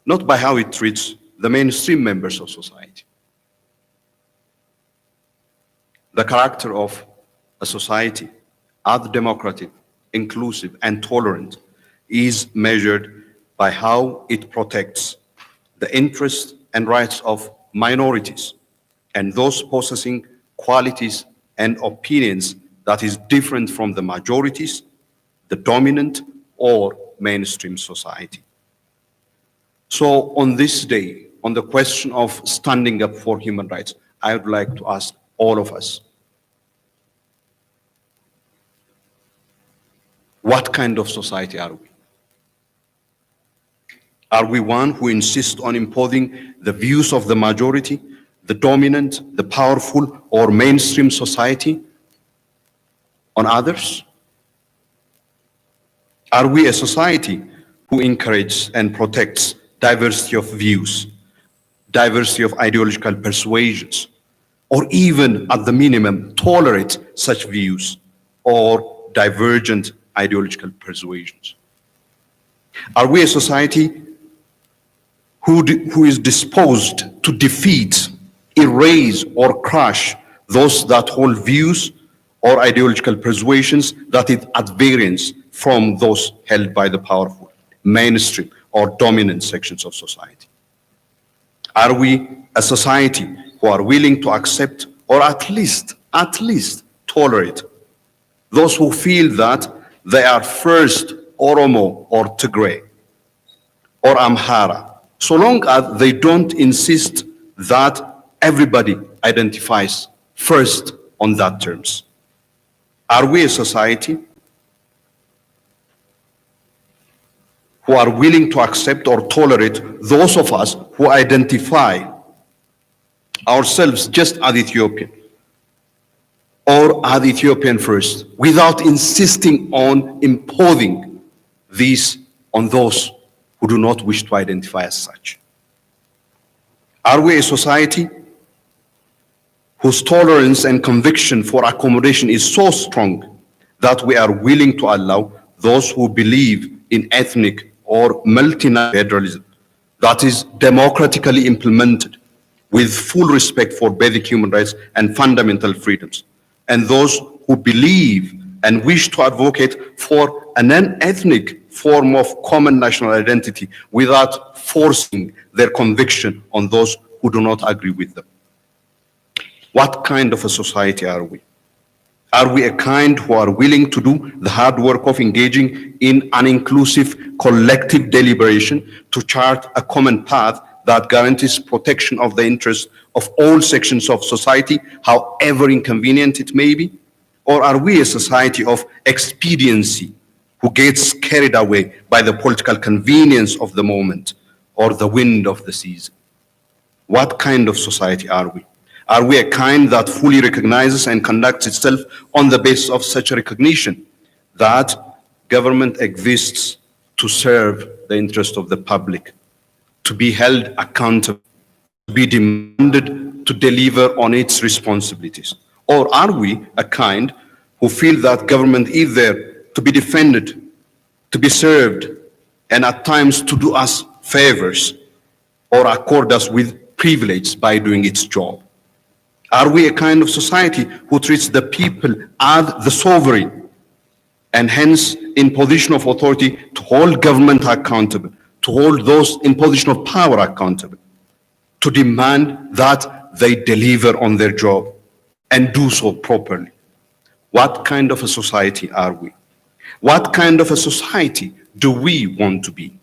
not by how it treats the mainstream members of society. The character of a society as democratic, inclusive, and tolerant is measured by how it protects the interests and rights of minorities and those possessing qualities and opinions that is different from the majorities, the dominant or mainstream society. So on this day, on the question of standing up for human rights, I would like to ask all of us, what kind of society are we? Are we one who insists on imposing the views of the majority, the dominant, the powerful, or mainstream society on others? Are we a society who encourages and protects diversity of views, diversity of ideological persuasions, or even at the minimum tolerate such views or divergent ideological persuasions? Are we a society who is disposed to defeat, erase, or crush those that hold views or ideological persuasions that is at variance from those held by the powerful, mainstream, or dominant sections of society? Are we a society who are willing to accept or at least tolerate those who feel that they are first Oromo or Tigray or Amhara, so long as they don't insist that everybody identifies first on that terms? Are we a society who are willing to accept or tolerate those of us who identify ourselves just as Ethiopian or as Ethiopian first, without insisting on imposing these on those who do not wish to identify as such? Are we a society whose tolerance and conviction for accommodation is so strong that we are willing to allow those who believe in ethnic or multinational federalism that is democratically implemented with full respect for basic human rights and fundamental freedoms, and those who believe and wish to advocate for an ethnic form of common national identity without forcing their conviction on those who do not agree with them? What kind of a society are we? Are we a kind who are willing to do the hard work of engaging in an inclusive collective deliberation to chart a common path that guarantees protection of the interests of all sections of society, however inconvenient it may be? Or are we a society of expediency who gets carried away by the political convenience of the moment or the wind of the season? What kind of society are we? Are we a kind that fully recognizes and conducts itself on the basis of such a recognition that government exists to serve the interest of the public, to be held accountable, to be demanded to deliver on its responsibilities? Or are we a kind who feel that government is there to be defended, to be served, and at times to do us favors or accord us with privilege by doing its job? Are we a kind of society who treats the people as the sovereign and hence in position of authority to hold government accountable, to hold those in position of power accountable, to demand that they deliver on their job and do so properly? What kind of a society are we? What kind of a society do we want to be?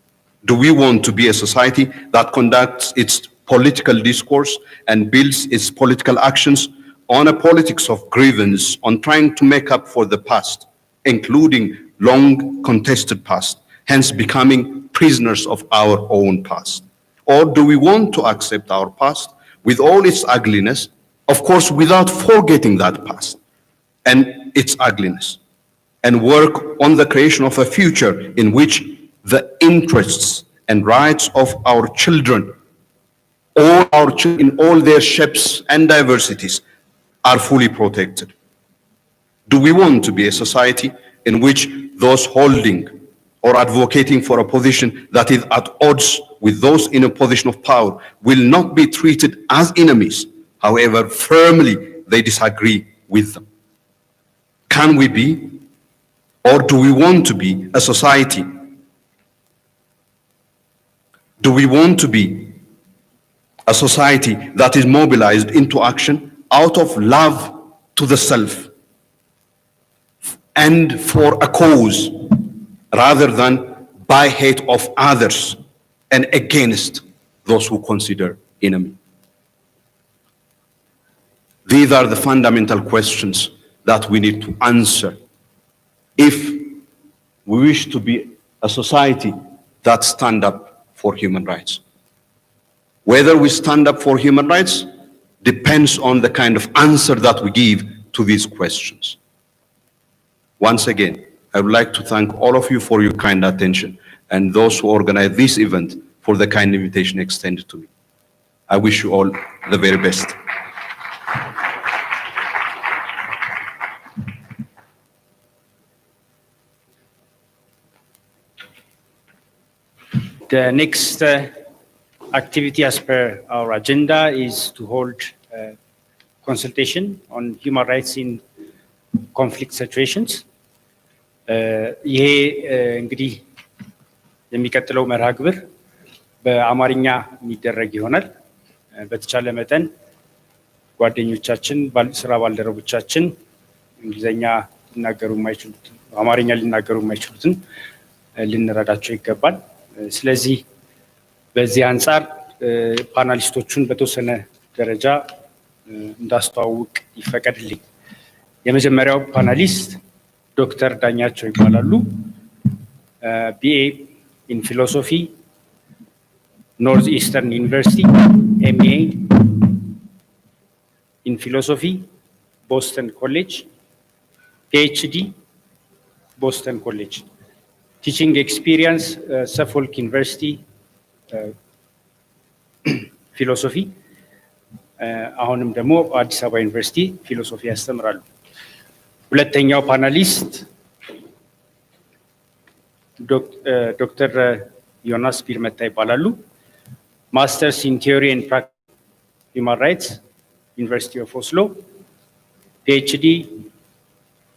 Do we want to be a society that conducts its political discourse and builds its political actions on a politics of grievance, on trying to make up for the past, including long contested past, hence becoming prisoners of our own past? Or do we want to accept our past with all its ugliness, of course, without forgetting that past and its ugliness, and work on the creation of a future in which the interests and rights of our children, in all their shapes and diversities, are fully protected? Do we want to be a society in which those holding or advocating for a position that is at odds with those in a position of power will not be treated as enemies, however firmly they disagree with them? Can we be, or do we want to be a society? Do we want to be a society that is mobilized into action out of love to the self and for a cause, rather than by hate of others and against those who consider enemy? These are the fundamental questions that we need to answer if we wish to be a society that stand up for human rights. Whether we stand up for human rights depends on the kind of answer that we give to these questions. Once again, I would like to thank all of you for your kind attention and those who organized this event for the kind invitation extended to me. I wish you all the very best. The next activity as per our agenda is to hold a consultation on human rights in conflict situations. ይሄ እንግዲህ የሚቀጥለው መርሃ ግብር በአማርኛ የሚደረግ ይሆናል። በተቻለ መጠን ጓደኞቻችን፣ ስራ ባልደረቦቻችን እንግሊዘኛ ሊናገሩ የማይችሉት፣ አማርኛ ሊናገሩ የማይችሉትን ልንረዳቸው ይገባል። ስለዚህ በዚህ አንፃር ፓናሊስቶቹን በተወሰነ ደረጃ እንዳስተዋውቅ ይፈቀድልኝ። የመጀመሪያው ፓናሊስት ዶክተር ዳኛቸው ይባላሉ። BA in philosophy, Northeastern University, MA in philosophy, Boston College, PhD, Boston College. Teaching experience, Suffolk University, philosophy. አሁንም ደግሞ አዲስ አበባ ዩኒቨርሲቲ ፊሎሶፊ ያስተምራሉ። ሁለተኛው ፓናሊስት ዶክተር ዮናስ ቢርመታ ይባላሉ። ማስተርስ ኢን ቲዮሪ ኤንድ ፕራክቲስ ሂውማን ራይትስ ዩኒቨርሲቲ ኦፍ ኦስሎ፣ PhD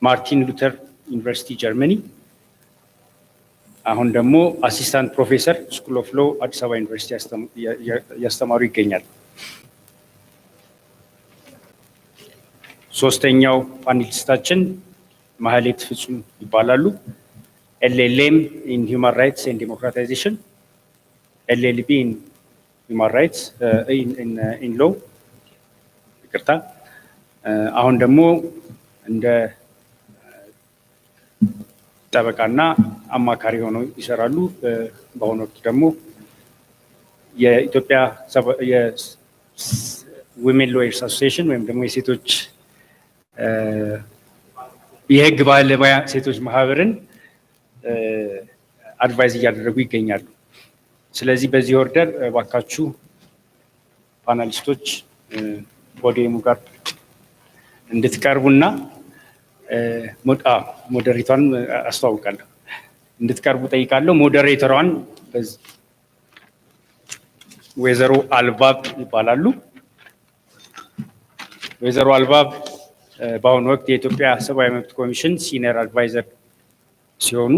ማርቲን ሉተር ዩኒቨርሲቲ ጀርመኒ። አሁን ደግሞ አሲስታንት ፕሮፌሰር ስኩል ኦፍ ሎ አዲስ አበባ ዩኒቨርሲቲ ያስተማሩ ይገኛል። ሶስተኛው ፓኔሊስታችን ማህሌት ፍጹም ይባላሉ። LLM in Human Rights and Democratization, LLB in Human Rights in Law ይቅርታ። አሁን ደግሞ እንደ ጠበቃና አማካሪ ሆነው ይሰራሉ። በአሁኑ ወቅት ደግሞ የኢትዮጵያ ዊሜን ሎየርስ አሶሲዬሽን ወይም ደግሞ የሴቶች የህግ ባለሙያ ሴቶች ማህበርን አድቫይዝ እያደረጉ ይገኛሉ። ስለዚህ በዚህ ኦርደር ባካችሁ ፓናሊስቶች ፖዲየሙ ጋር እንድትቀርቡና ሞዴሬተሯን አስተዋውቃለሁ እንድትቀርቡ ጠይቃለሁ። ሞዴሬተሯን ወይዘሮ አልባብ ይባላሉ። ወይዘሮ አልባብ በአሁኑ ወቅት የኢትዮጵያ ሰብአዊ መብት ኮሚሽን ሲኒየር አድቫይዘር ሲሆኑ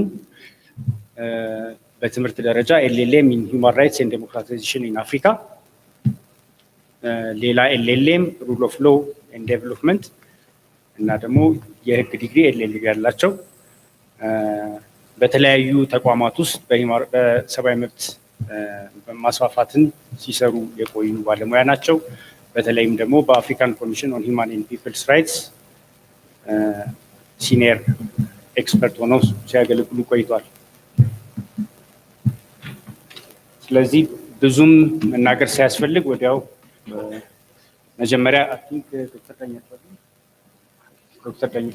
በትምህርት ደረጃ ኤልኤልኤም ኢን ሂውማን ራይትስ ኤንድ ዴሞክራታይዜሽን ኢን አፍሪካ፣ ሌላ ኤልኤልኤም ሩል ኦፍ ሎው ኤንድ ዴቨሎፕመንት እና ደግሞ የህግ ዲግሪ ኤልኤልቢ ያላቸው በተለያዩ ተቋማት ውስጥ በሰብአዊ መብት ማስፋፋትን ሲሰሩ የቆዩ ባለሙያ ናቸው። በተለይም ደግሞ በአፍሪካን ኮሚሽን ኦን ሂውማን ኤንድ ፒፕልስ ራይትስ ሲኒየር ኤክስፐርት ሆነው ሲያገለግሉ ቆይቷል። ስለዚህ ብዙም መናገር ሳያስፈልግ ወዲያው መጀመሪያ አይ ቲንክ ዶክተር ዳኛ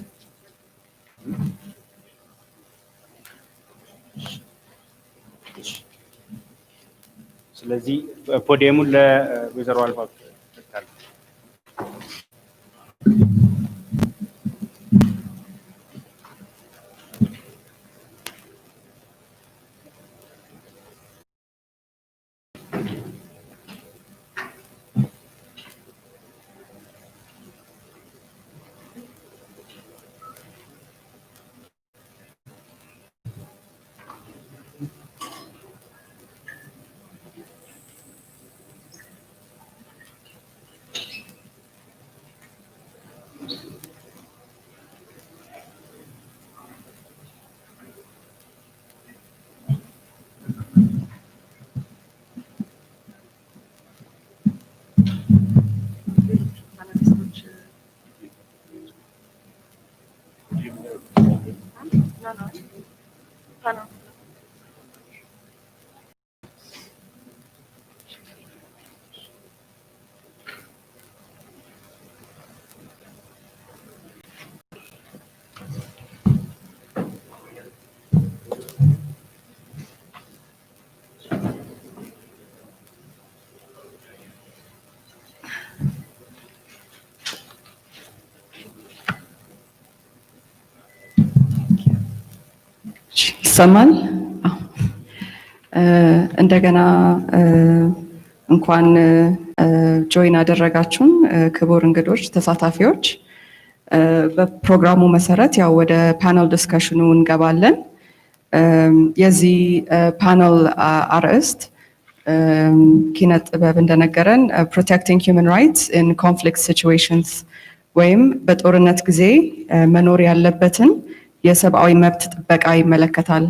ስለዚህ ፖዲየሙን ለወይዘሮ አልባብ ተካል ይሰማል? እንደገና እንኳን ጆይን አደረጋችሁን ክቡር እንግዶች፣ ተሳታፊዎች። በፕሮግራሙ መሰረት ያው ወደ ፓነል ዲስከሽኑ እንገባለን። የዚህ ፓነል አርዕስት ኪነ ጥበብ እንደነገረን ፕሮቴክቲንግ ሂውማን ራይትስ ኢን ኮንፍሊክት ሲቹዌሽንስ ወይም በጦርነት ጊዜ መኖር ያለበትን የሰብአዊ መብት ጥበቃ ይመለከታል።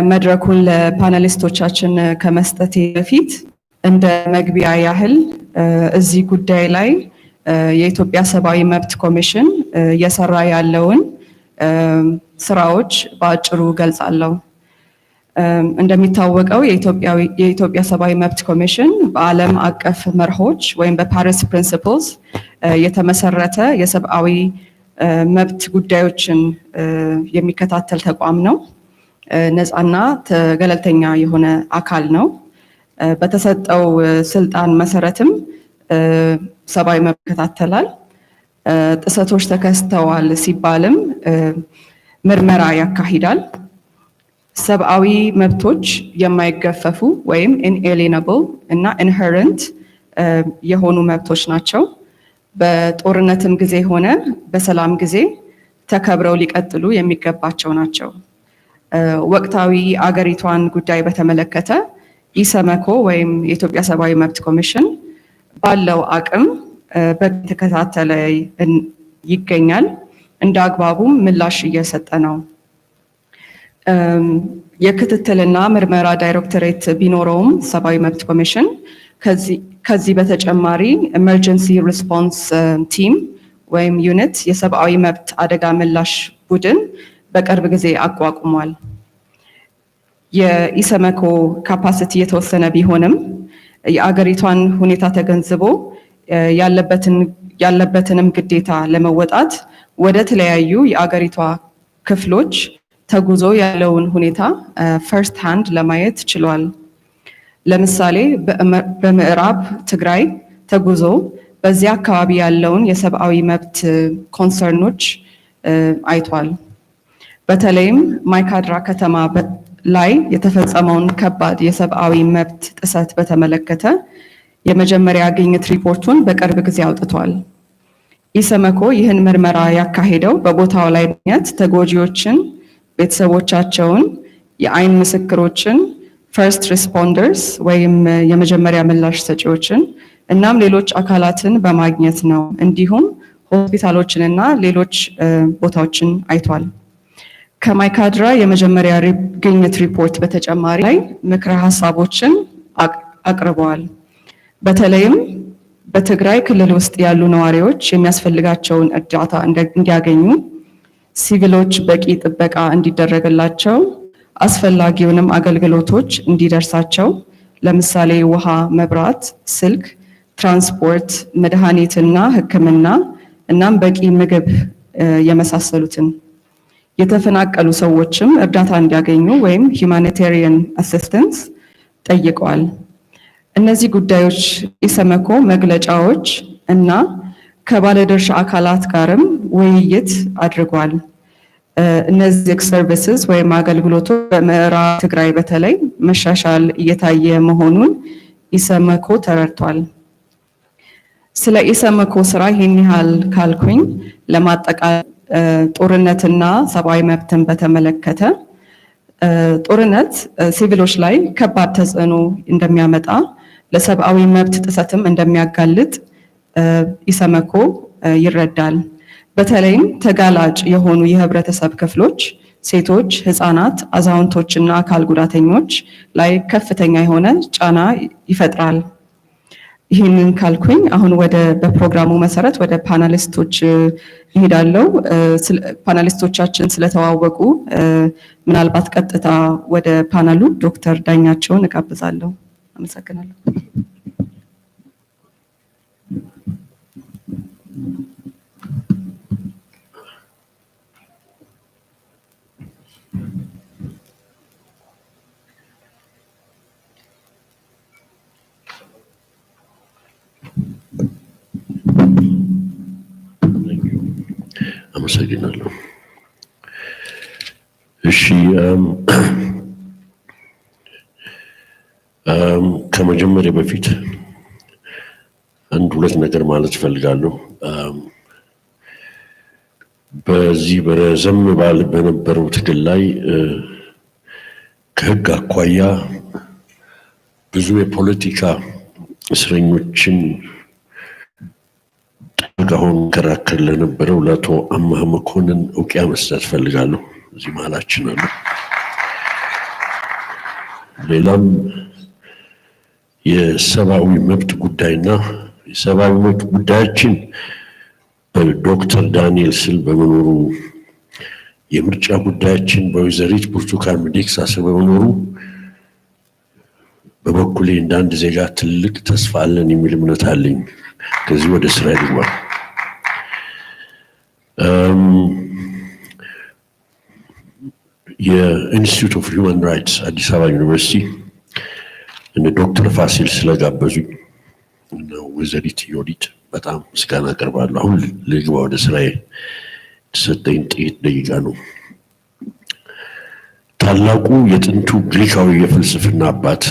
መድረኩን ለፓነሊስቶቻችን ከመስጠቴ በፊት እንደ መግቢያ ያህል እዚህ ጉዳይ ላይ የኢትዮጵያ ሰብአዊ መብት ኮሚሽን እየሰራ ያለውን ስራዎች በአጭሩ ገልጻለሁ። እንደሚታወቀው የኢትዮጵያ ሰብአዊ መብት ኮሚሽን በዓለም አቀፍ መርሆች ወይም በፓሪስ ፕሪንሲፕልስ የተመሰረተ የሰብአዊ መብት ጉዳዮችን የሚከታተል ተቋም ነው። ነፃና ገለልተኛ የሆነ አካል ነው። በተሰጠው ስልጣን መሰረትም ሰብአዊ መብት ይከታተላል። ጥሰቶች ተከስተዋል ሲባልም ምርመራ ያካሂዳል። ሰብአዊ መብቶች የማይገፈፉ ወይም ኢንኤሊነብል እና ኢንሄረንት የሆኑ መብቶች ናቸው። በጦርነትም ጊዜ ሆነ በሰላም ጊዜ ተከብረው ሊቀጥሉ የሚገባቸው ናቸው። ወቅታዊ አገሪቷን ጉዳይ በተመለከተ ኢሰመኮ ወይም የኢትዮጵያ ሰብአዊ መብት ኮሚሽን ባለው አቅም በተከታተለ ይገኛል። እንደ አግባቡም ምላሽ እየሰጠ ነው። የክትትልና ምርመራ ዳይሬክቶሬት ቢኖረውም ሰብአዊ መብት ኮሚሽን ከዚህ በተጨማሪ ኤመርጀንሲ ሪስፖንስ ቲም ወይም ዩኒት የሰብአዊ መብት አደጋ ምላሽ ቡድን በቅርብ ጊዜ አቋቁሟል። የኢሰመኮ ካፓሲቲ የተወሰነ ቢሆንም የአገሪቷን ሁኔታ ተገንዝቦ ያለበትንም ግዴታ ለመወጣት ወደ ተለያዩ የአገሪቷ ክፍሎች ተጉዞ ያለውን ሁኔታ ፈርስት ሃንድ ለማየት ችሏል። ለምሳሌ በምዕራብ ትግራይ ተጉዞ በዚያ አካባቢ ያለውን የሰብአዊ መብት ኮንሰርኖች አይቷል። በተለይም ማይካድራ ከተማ ላይ የተፈጸመውን ከባድ የሰብአዊ መብት ጥሰት በተመለከተ የመጀመሪያ ግኝት ሪፖርቱን በቅርብ ጊዜ አውጥቷል። ኢሰመኮ ይህን ምርመራ ያካሄደው በቦታው ላይ ተጎጂዎችን፣ ቤተሰቦቻቸውን፣ የአይን ምስክሮችን፣ ፈርስት ሪስፖንደርስ ወይም የመጀመሪያ ምላሽ ሰጪዎችን እናም ሌሎች አካላትን በማግኘት ነው። እንዲሁም ሆስፒታሎችንና ሌሎች ቦታዎችን አይቷል። ከማይካድራ የመጀመሪያ ግኝት ሪፖርት በተጨማሪ ላይ ምክረ ሀሳቦችን አቅርበዋል። በተለይም በትግራይ ክልል ውስጥ ያሉ ነዋሪዎች የሚያስፈልጋቸውን እርዳታ እንዲያገኙ፣ ሲቪሎች በቂ ጥበቃ እንዲደረግላቸው፣ አስፈላጊውንም አገልግሎቶች እንዲደርሳቸው ለምሳሌ ውሃ፣ መብራት፣ ስልክ፣ ትራንስፖርት፣ መድኃኒትና ሕክምና እናም በቂ ምግብ የመሳሰሉትን የተፈናቀሉ ሰዎችም እርዳታ እንዲያገኙ ወይም ሁማኒታሪያን አሲስተንስ ጠይቀዋል። እነዚህ ጉዳዮች ኢሰመኮ መግለጫዎች እና ከባለድርሻ አካላት ጋርም ውይይት አድርጓል። እነዚህ ሰርቪስስ ወይም አገልግሎቶች በምዕራብ ትግራይ በተለይ መሻሻል እየታየ መሆኑን ኢሰመኮ ተረድቷል። ስለ ኢሰመኮ ስራ ይህን ያህል ካልኩኝ ለማጠቃለል ጦርነትና ሰብአዊ መብትን በተመለከተ ጦርነት ሲቪሎች ላይ ከባድ ተጽዕኖ እንደሚያመጣ ለሰብአዊ መብት ጥሰትም እንደሚያጋልጥ ኢሰመኮ ይረዳል። በተለይም ተጋላጭ የሆኑ የህብረተሰብ ክፍሎች ሴቶች፣ ህፃናት፣ አዛውንቶችና አካል ጉዳተኞች ላይ ከፍተኛ የሆነ ጫና ይፈጥራል። ይህንን ካልኩኝ አሁን በፕሮግራሙ መሰረት ወደ ፓናሊስቶች ይሄዳለው። ፓናሊስቶቻችን ስለተዋወቁ ምናልባት ቀጥታ ወደ ፓናሉ ዶክተር ዳኛቸውን እጋብዛለሁ። አመሰግናለሁ። አመሰግናለሁ። እሺ ከመጀመሪያ በፊት አንድ ሁለት ነገር ማለት እፈልጋለሁ። በዚህ በረዘም ባለ በነበረው ትግል ላይ ከህግ አኳያ ብዙ የፖለቲካ እስረኞችን ጋሁን ከራከር ለነበረው ለአቶ አማሃ መኮንን እውቅያ መስጠት ፈልጋለሁ። እዚህ መሀላችን አለ። ሌላም የሰብአዊ መብት ጉዳይና የሰብአዊ መብት ጉዳያችን በዶክተር ዳንኤል ስል በመኖሩ የምርጫ ጉዳያችን በወይዘሪት ብርቱካን ሚደቅሳ ስር በመኖሩ በበኩሌ እንደ አንድ ዜጋ ትልቅ ተስፋ አለን የሚል እምነት አለኝ። ከዚህ ወደ ስራ ይግባ። የኢንስቲትዩት ኦፍ ሂውማን ራይትስ አዲስ አበባ ዩኒቨርሲቲ እነ ዶክተር ፋሲል ስለጋበዙኝ እና ወይዘሪት ዮዲት በጣም ምስጋና አቀርባለሁ። አሁን ልግባ ወደ ስራዬ። የተሰጠኝ ጥቂት ደቂቃ ነው። ታላቁ የጥንቱ ግሪካዊ የፍልስፍና አባት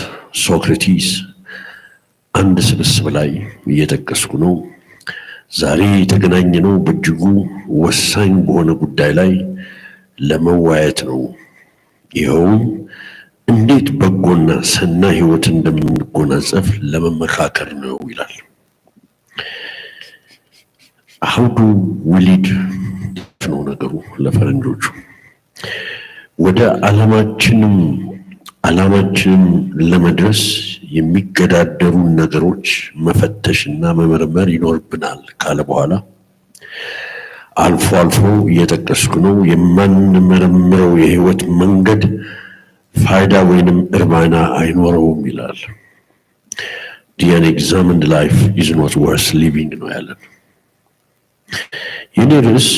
ሶክራቲስ አንድ ስብስብ ላይ እየጠቀስኩ ነው። ዛሬ የተገናኘነው በእጅጉ ወሳኝ በሆነ ጉዳይ ላይ ለመወያየት ነው። ይኸውም እንዴት በጎና ሰናይ ህይወት እንደምንጎናጸፍ ለመመካከር ነው ይላል። how do we lead ነው ነገሩ ለፈረንጆቹ። ወደ ዓላማችንም ለመድረስ የሚገዳደሩ ነገሮች መፈተሽና መመርመር ይኖርብናል ካለ በኋላ አልፎ አልፎ እየጠቀስኩ ነው የማንመረምረው የህይወት መንገድ ፋይዳ ወይንም እርባና አይኖረውም ይላል። the unexamined life is not worth living ነው ያለን። የኔ ርዕስ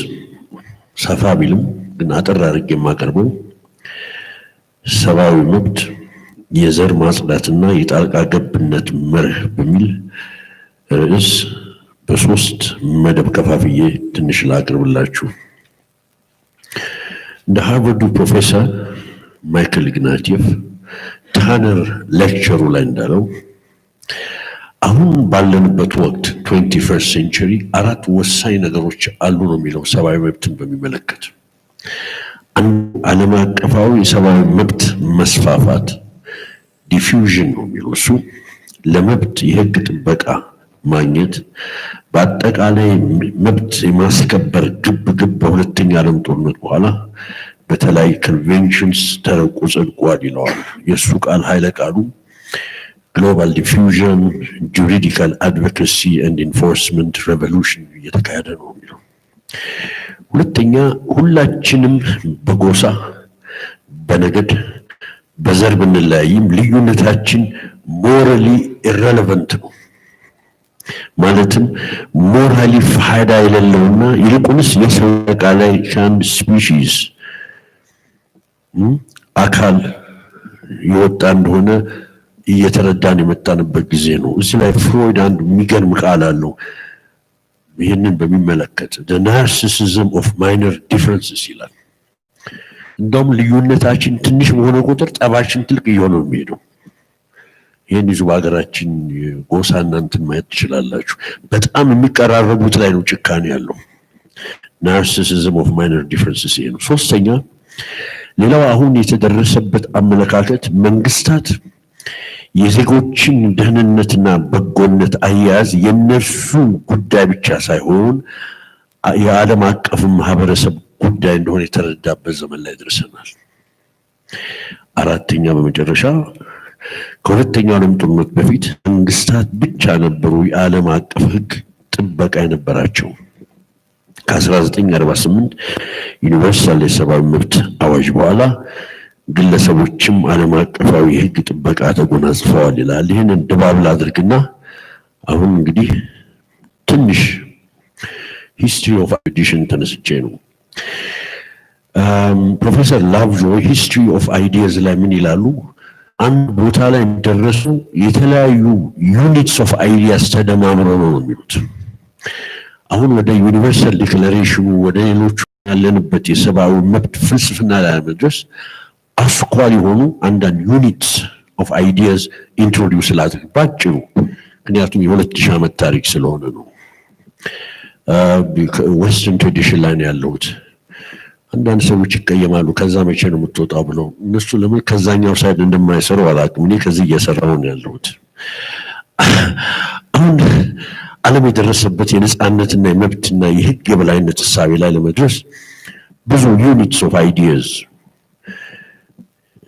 ሰፋ ቢልም ግን አጠር አድርጌ የማቀርበው ሰብአዊ መብት የዘር ማጽዳትና የጣልቃ ገብነት መርህ በሚል ርዕስ በሶስት መደብ ከፋፍዬ ትንሽ ላቅርብላችሁ። እንደ ሃርቫርዱ ፕሮፌሰር ማይክል ኢግናቲየፍ ታነር ሌክቸሩ ላይ እንዳለው አሁን ባለንበት ወቅት 21st ሴንቸሪ አራት ወሳኝ ነገሮች አሉ ነው የሚለው ሰብአዊ መብትን በሚመለከት። ዓለም አቀፋዊ የሰብአዊ መብት መስፋፋት ዲፊውዥን ነው የሚለው እሱ ለመብት የህግ ጥበቃ ማግኘት በአጠቃላይ መብት የማስከበር ግብ በሁለተኛ ዓለም ጦርነት በኋላ በተለይ ኮንቬንሽንስ ተረቆ ጸድቋል ይለዋል። የእሱ ቃል ኃይለ ቃሉ ግሎባል ዲፊውዥን ጁሪዲካል አድቮኬሲ ኤንድ ኢንፎርስመንት ሬቮሉሽን እየተካሄደ ነው የሚለው። ሁለተኛ ሁላችንም በጎሳ በነገድ በዘር ብንለያይም ልዩነታችን ሞራሊ ኢረሌቨንት ነው። ማለትም ሞራሊ ፋይዳ የሌለውና ይልቁንስ የሰው አጠቃላይ ከአንድ ስፒሺስ አካል የወጣ እንደሆነ እየተረዳን የመጣንበት ጊዜ ነው። እዚህ ላይ ፍሮይድ አንድ የሚገርም ቃል አለው ይህንን በሚመለከት the narcissism of minor differences ይላል። እንደውም ልዩነታችን ትንሽ በሆነ ቁጥር ጠባችን ትልቅ እየሆነ ነው የሚሄደው። ይህን ይዙ በሀገራችን ጎሳና እንትን ማየት ትችላላችሁ። በጣም የሚቀራረቡት ላይ ነው ጭካኔ ያለው። ናርሲሲዝም ኦፍ ማይነር ዲፈረንስስ ይሄ ነው። ሶስተኛ ሌላው አሁን የተደረሰበት አመለካከት መንግስታት የዜጎችን ደህንነትና በጎነት አያያዝ የነሱ ጉዳይ ብቻ ሳይሆን የዓለም አቀፍ ማህበረሰብ ጉዳይ እንደሆነ የተረዳበት ዘመን ላይ ደርሰናል። አራተኛ በመጨረሻ ከሁለተኛው ዓለም ጦርነት በፊት መንግስታት ብቻ ነበሩ የዓለም አቀፍ ህግ ጥበቃ የነበራቸው። ከ1948 ዩኒቨርሳል የሰብአዊ መብት አዋጅ በኋላ ግለሰቦችም ዓለም አቀፋዊ የህግ ጥበቃ ተጎናጽፈዋል ይላል። ይህንን ድባብ ላድርግና አሁን እንግዲህ ትንሽ ሂስትሪ ኦፍ አዲሽን ተነስቼ ነው። ፕሮፌሰር ላቭጆይ ሂስትሪ ኦፍ አይዲያዝ ላይ ምን ይላሉ? አንድ ቦታ ላይ ደረሱ የተለያዩ ዩኒትስ ኦፍ አይዲያስ ተደማምረው ነው የሚሉት። አሁን ወደ ዩኒቨርሳል ዲክላሬሽኑ ወደ ሌሎቹ ያለንበት የሰብአዊ መብት ፍልስፍና ላይ ለመድረስ አስኳል የሆኑ አንዳንድ ዩኒትስ ኦፍ አይዲያስ ኢንትሮዲውስ ላድርግ ባጭሩ፣ ምክንያቱም የ2000 ዓመት ታሪክ ስለሆነ ነው። ዌስተርን ትራዲሽን ላይ ነው ያለሁት። አንዳንድ ሰዎች ይቀየማሉ ከዛ መቼ ነው የምትወጣው ብለው። እነሱ ለምን ከዛኛው ሳይድ እንደማይሰሩ አላውቅም። እኔ ከዚህ እየሰራሁ ነው ያለሁት። አሁን ዓለም የደረሰበት የነጻነትና የመብትና የህግ የበላይነት እሳቤ ላይ ለመድረስ ብዙ ዩኒትስ ኦፍ አይዲያስ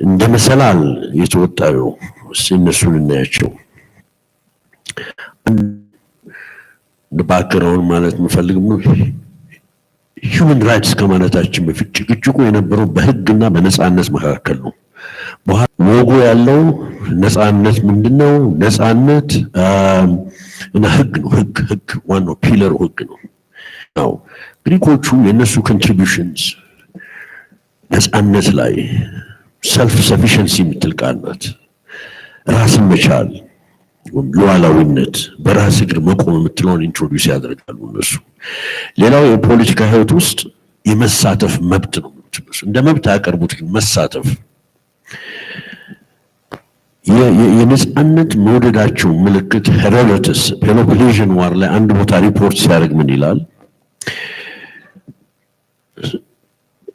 እንደ መሰላል የተወጣዩ እነሱን እናያቸው። ባክግራውንድ ማለት የምፈልግም ነው ሂውመን ራይትስ ከማለታችን በፊት ጭቅጭቁ የነበረው በህግና በነጻነት መካከል ነው። ወጉ ያለው ነጻነት ምንድነው? ነጻነት እና ህግ ነው። ህግ ዋናው ፒለር ህግ ነው። ነው ግሪኮቹ የነሱ ኮንትሪቢዩሽንስ ነጻነት ላይ ሰልፍ ሰፊሸንሲ የምትል ቃል ናት። ራስን መቻል ሉዓላዊነት በራስ እግር መቆም የምትለውን ኢንትሮዲውስ ያደርጋሉ እነሱ። ሌላው የፖለቲካ ህይወት ውስጥ የመሳተፍ መብት ነው። እንደ መብት ያቀርቡት ግን መሳተፍ የነጻነት መውደዳቸው ምልክት ሄሮዶተስ ፔሎፖኔዥን ዋር ላይ አንድ ቦታ ሪፖርት ሲያደርግ ምን ይላል?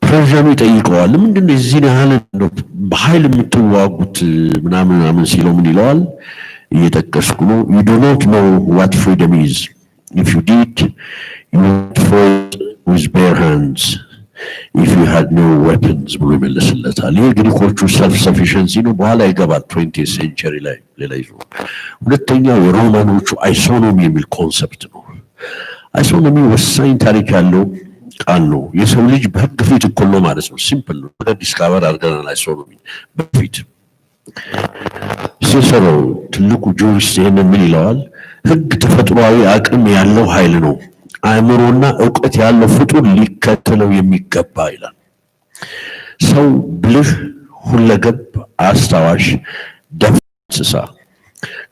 ፐርዣኑ ይጠይቀዋል፣ ምንድን ነው እዚህ ያህል በኃይል የምትዋጉት ምናምን ሲለው ምን ይለዋል? እየጠቀስኩ ነው። you do not know what freedom is. if you did you would fight with bare hands if you had no weapons ብሎ ይመልስለታል። ይሄ ግሪኮቹ ሰልፍ ሰፊሸንሲ ነው። በኋላ ይገባል 20th ሴንቸሪ ላይ ሌላ ይዞ። ሁለተኛው የሮማኖቹ አይሶኖሚ የሚል ኮንሰፕት ነው። አይሶኖሚ ወሳኝ ታሪክ ያለው ቃል ነው። የሰው ልጅ በህግ ፊት እኩል ነው ማለት ነው። ሲምፕል ነው። ዲስካቨር አድርገናል አይሶኖሚ በፊት የሰራው ትልቁ ጁሪስት ይሄንን ምን ይለዋል? ህግ ተፈጥሯዊ አቅም ያለው ኃይል ነው፣ አእምሮና እውቀት ያለው ፍጡር ሊከተለው የሚገባ ይላል። ሰው ብልህ፣ ሁለገብ፣ አስታዋሽ፣ ደፋር እንስሳ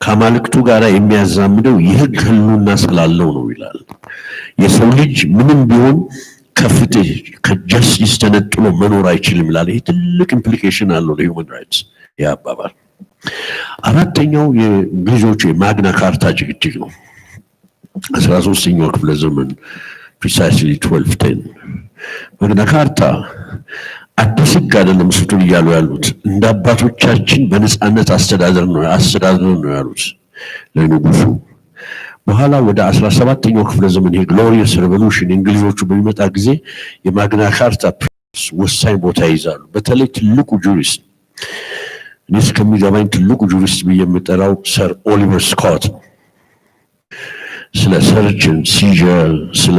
ከአማልክቱ ጋር የሚያዛምደው የህግ ህልውና ስላለው ነው ይላል። የሰው ልጅ ምንም ቢሆን ከፍትህ ከጀስቲስ ተነጥሎ መኖር አይችልም ይላል። ይህ ትልቅ ኢምፕሊኬሽን አለው ለሂውማን ራይትስ ያባባል። አራተኛው የእንግሊዞቹ የማግና ካርታ ጭቅጭቅ ነው። 13ኛው ክፍለ ዘመን ፕሪሳይስሊ 1210 ማግና ካርታ አዲስ ህግ አይደለም ስጡን እያሉ ያሉት፣ እንደ አባቶቻችን በነፃነት አስተዳደር ነው ያሉት ለንጉሱ። በኋላ ወደ 17ኛው ክፍለ ዘመን የግሎሪየስ ሬቮሉሽን እንግሊዞቹ በሚመጣ ጊዜ የማግና ካርታ ወሳኝ ቦታ ይይዛሉ። በተለይ ትልቁ ጁሪስት እኔ እስከሚገባኝ ትልቁ ጁሪስት ብዬ የምጠራው ሰር ኦሊቨር ስኮት ነው። ስለ ሰርችን ሲጀር ስለ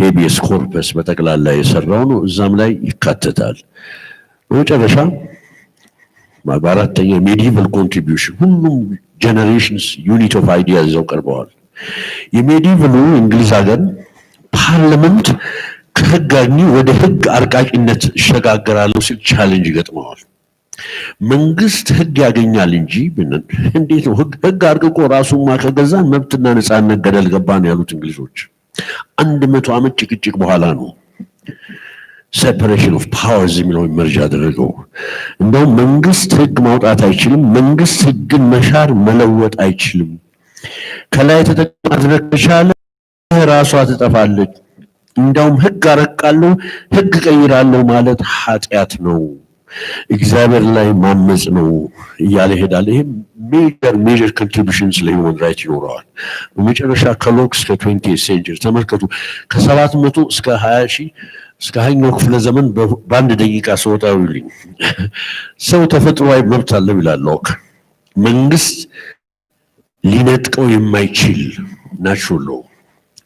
ሄቢየስ ኮርፐስ በጠቅላላ የሰራው ነው። እዛም ላይ ይካተታል። በመጨረሻ በአራተኛ ሜዲቫል ኮንትሪቢዩሽን ሁሉም ጀነሬሽንስ ዩኒት ኦፍ አይዲያ ይዘው ቀርበዋል። የሜዲቫሉ እንግሊዝ ሀገር ፓርላመንት ከህግ አግኚ ወደ ህግ አርቃቂነት እሸጋገራለሁ ሲል ቻሌንጅ ይገጥመዋል። መንግስት ህግ ያገኛል እንጂ እንዴት ነው ህግ አርቅቆ ራሱን ማከገዛን መብትና ነፃነት ገደል ገባን ያሉት እንግሊዞች 100 ዓመት ጭቅጭቅ በኋላ ነው ሴፐሬሽን ኦፍ ፓወርስ የሚለው መርጃ ያደረገው። እንደውም መንግስት ህግ ማውጣት አይችልም፣ መንግስት ህግን መሻር መለወጥ አይችልም። ከላይ ተጠቅማት ከቻለ ራሷ ትጠፋለች። እንደውም ህግ አረቃለሁ ህግ ቀይራለሁ ማለት ኃጢአት ነው፣ እግዚአብሔር ላይ ማመጽ ነው እያለ ይሄዳል። ይሄ ሜጀር ኮንትሪቢዩሽንስ ለሂውማን ራይት ይኖረዋል። በመጨረሻ ከሎክ እስከ 20th ሴንቸሪ ተመልከቱ። ከ700 እስከ 20 ሺህ እስከ 20ኛው ክፍለ ዘመን በአንድ ደቂቃ ሰውታው ይልኝ ሰው ተፈጥሯዊ መብት አለው ይላል ሎክ። መንግስት ሊነጥቀው የማይችል ናቹራል ሎው።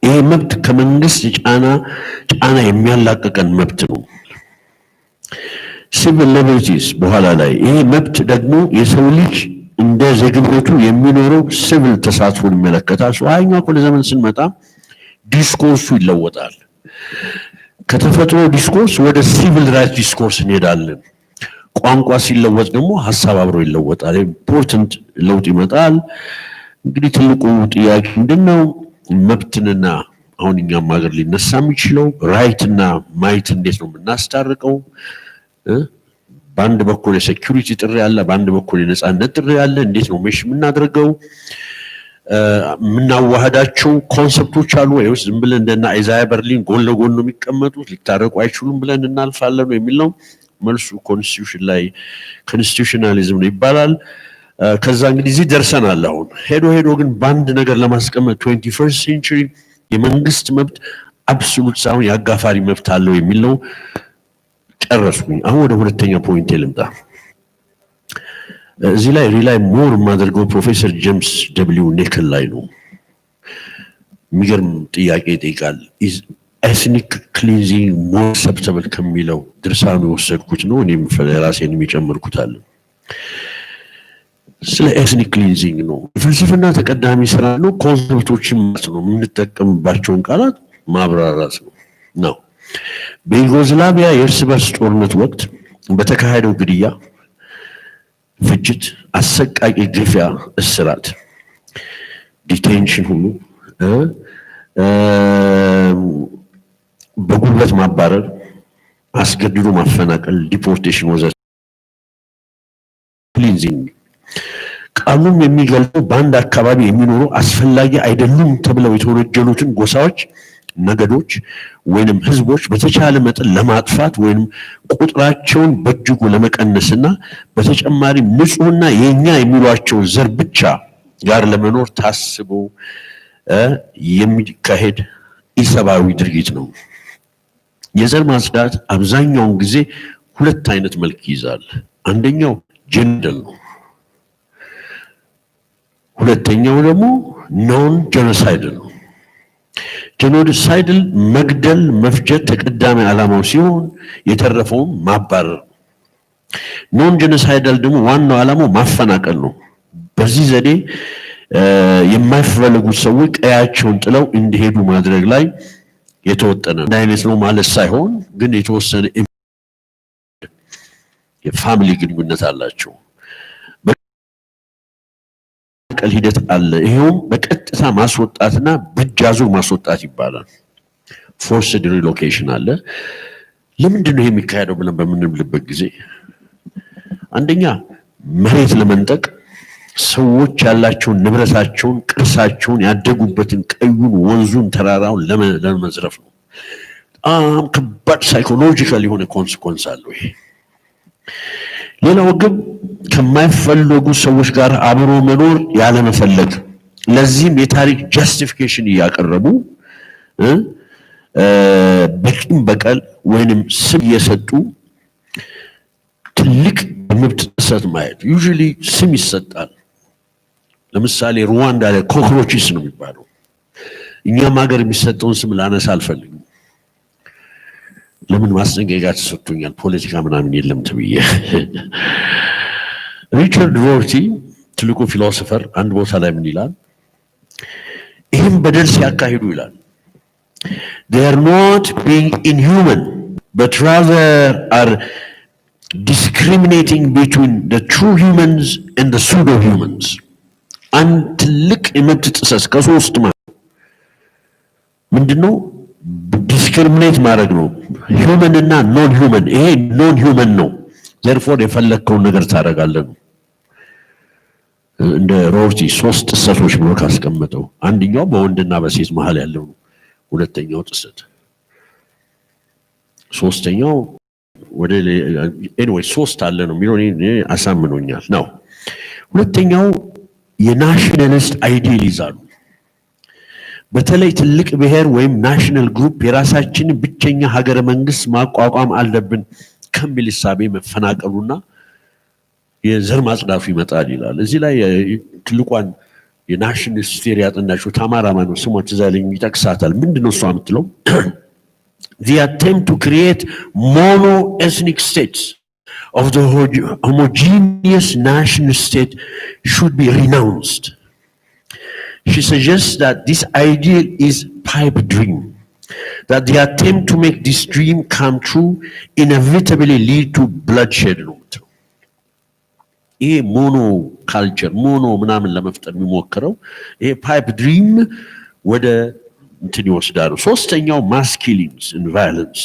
ይሄ መብት ከመንግስት ጫና የሚያላቅቀን መብት ነው። ሲቪል ሊበርቲስ በኋላ ላይ ይሄ መብት ደግሞ የሰው ልጅ እንደ ዜግነቱ የሚኖረው ሲቪል ተሳትፎን ይመለከታል። ሀያኛው ክፍለ ዘመን ስንመጣ ዲስኮርሱ ይለወጣል። ከተፈጥሮ ዲስኮርስ ወደ ሲቪል ራይት ዲስኮርስ እንሄዳለን። ቋንቋ ሲለወጥ ደግሞ ሀሳብ አብሮ ይለወጣል። ኢምፖርታንት ለውጥ ይመጣል። እንግዲህ ትልቁ ጥያቄ ምንድነው? መብትንና አሁን እኛም ሀገር ሊነሳ የሚችለው ራይትና ማይት እንዴት ነው የምናስታርቀው? በአንድ በኩል የሴኩሪቲ ጥሪ አለ፣ በአንድ በኩል የነፃነት ጥሪ አለ። እንዴት ነው ሜሽ የምናደርገው? የምናዋህዳቸው ኮንሰፕቶች አሉ ወይስ ዝም ብለን እንደና አይዛያ በርሊን ጎን ለጎን ነው የሚቀመጡት ሊታረቁ አይችሉም ብለን እናልፋለን የሚል ነው መልሱ። ኮንስቲቱሽን ላይ ኮንስቲቱሽናሊዝም ነው ይባላል። ከዛ እንግዲህ እዚህ ደርሰናል። አሁን ሄዶ ግን በአንድ ነገር ለማስቀመጥ 21st ሴንቸሪ የመንግስት መብት አብሶሉት ሳይሆን የአጋፋሪ መብት አለው የሚል ነው። ጨረስኩኝ። አሁን ወደ ሁለተኛ ፖይንት ልምጣ። እዚህ ላይ ሪላይ ሞር የማደርገው ፕሮፌሰር ጄምስ ደብሊው ኔክል ላይ ነው። የሚገርም ጥያቄ ይጠይቃል። ኢዝ ኤትኒክ ክሊንዚንግ ሞር ሰብተብል ከሚለው ድርሳኑ የወሰድኩት ነው። እኔም ራሴን የሚጨምርኩት አለ። ስለ ኤትኒክ ክሊንዚንግ ነው። ፍልስፍና ተቀዳሚ ስራ ነው። ኮንሰፕቶችን ማለት ነው የምንጠቀምባቸውን ቃላት ማብራራት ነው። በዩጎዝላቪያ የእርስ በርስ ጦርነት ወቅት በተካሄደው ግድያ፣ ፍጅት፣ አሰቃቂ ግፊያ፣ እስራት፣ ዲቴንሽን ሁሉ በጉልበት ማባረር፣ አስገድዶ ማፈናቀል፣ ዲፖርቴሽን ወዘተ ክሊንዚንግ ቃሉም የሚገልጸው በአንድ አካባቢ የሚኖሩ አስፈላጊ አይደሉም ተብለው የተወነጀሉትን ጎሳዎች፣ ነገዶች ወይንም ህዝቦች በተቻለ መጠን ለማጥፋት ወይንም ቁጥራቸውን በእጅጉ ለመቀነስና በተጨማሪ ንጹህና የኛ የሚሏቸው ዘር ብቻ ጋር ለመኖር ታስቦ የሚካሄድ ኢሰብአዊ ድርጊት ነው። የዘር ማጽዳት አብዛኛውን ጊዜ ሁለት አይነት መልክ ይይዛል። አንደኛው ጄኖሳይድ ነው። ሁለተኛው ደግሞ ኖን ጄኖሳይድ ነው። ጄኖሳይድል መግደል፣ መፍጀት ተቀዳሚ ዓላማው ሲሆን የተረፈውን ማባረር። ኖን ጄኖሳይዳል ደግሞ ዋናው ዓላማው ማፈናቀል ነው። በዚህ ዘዴ የማይፈልጉት ሰዎች ቀያቸውን ጥለው እንዲሄዱ ማድረግ ላይ የተወጠነ አይነት ነው ማለት ሳይሆን ግን የተወሰነ የፋሚሊ ግንኙነት አላቸው። በቀል ሂደት አለ። ይሄውም በቀጥታ ማስወጣትና በእጃዙር ማስወጣት ይባላል። ፎርስድ ሪሎኬሽን አለ። ለምንድን ነው የሚካሄደው ብለን በምንልበት ጊዜ አንደኛ መሬት ለመንጠቅ፣ ሰዎች ያላቸውን ንብረታቸውን፣ ቅርሳቸውን፣ ያደጉበትን ቀዩን፣ ወንዙን፣ ተራራውን ለመዝረፍ ነው። በጣም ከባድ ሳይኮሎጂካል የሆነ ኮንሲኮንስ አለው ይሄ። ሌላው ግን ከማይፈልጉ ሰዎች ጋር አብሮ መኖር ያለመፈለግ፣ ለዚህም የታሪክ ጃስቲፊኬሽን እያቀረቡ በቂም በቀል ወይንም ስም እየሰጡ ትልቅ መብት ጥሰት ማየት። ዩዥሊ ስም ይሰጣል። ለምሳሌ ሩዋንዳ ላይ ኮክሮችስ ነው የሚባለው። እኛም ሀገር የሚሰጠውን ስም ላነሳ አልፈልግም። ለምን ማስጠንቀቂያ ተሰጥቶኛል፣ ፖለቲካ ምናምን የለም ተብዬ። ሪቻርድ ሮርቲ ትልቁ ፊሎሶፈር አንድ ቦታ ላይ ምን ይላል? ይህም በደል ሲያካሂዱ ይላል they are not being inhuman but rather are discriminating between the true humans and the pseudo humans. አንድ ትልቅ የመብት ጥሰት ከሶስት ምንድነው? ዲስክሪሚኔት ማድረግ ነው። ሂውመን እና ኖን ሂውመን። ይሄ ኖን ሂውመን ነው፣ therefore የፈለከውን ነገር ታደርጋለህ። እንደ ሮርቲ ሶስት ጥሰቶች ብሎ ካስቀመጠው አንደኛው በወንድና በሴት መሃል ያለው ነው። ሁለተኛው ጥሰት፣ ሶስተኛው ወደ ኤኒዌይ ሶስት አለ ነው የሚለው አሳምኖኛል ነው። ሁለተኛው የናሽናሊስት አይዲያል ይዛሉ። በተለይ ትልቅ ብሔር ወይም ናሽናል ግሩፕ የራሳችንን ብቸኛ ሀገረ መንግስት ማቋቋም አለብን ከሚል እሳቤ መፈናቀሉና የዘር ማጽዳቱ ይመጣል ይላል። እዚህ ላይ ትልቋን የናሽናሊስት ቲዮሪ ያጠናችው ታማራ ማነው ስሟ ትዝ አለኝ ይጠቅሳታል። ምንድነው እሷ የምትለው? The attempt to create mono-ethnic states of the homogeneous national state should be renounced. She suggests that this ideal is pipe dream, that the attempt to make this dream come true inevitably lead to bloodshed. ይሄ ሞኖ ካልቸር ሞኖ ምናምን ለመፍጠር የሚሞክረው ይሄ ፓይፕ ድሪም ወደ እንትን ይወስዳሉ። ሶስተኛው ማስ ኪሊንግስ ኤንድ ቫዮለንስ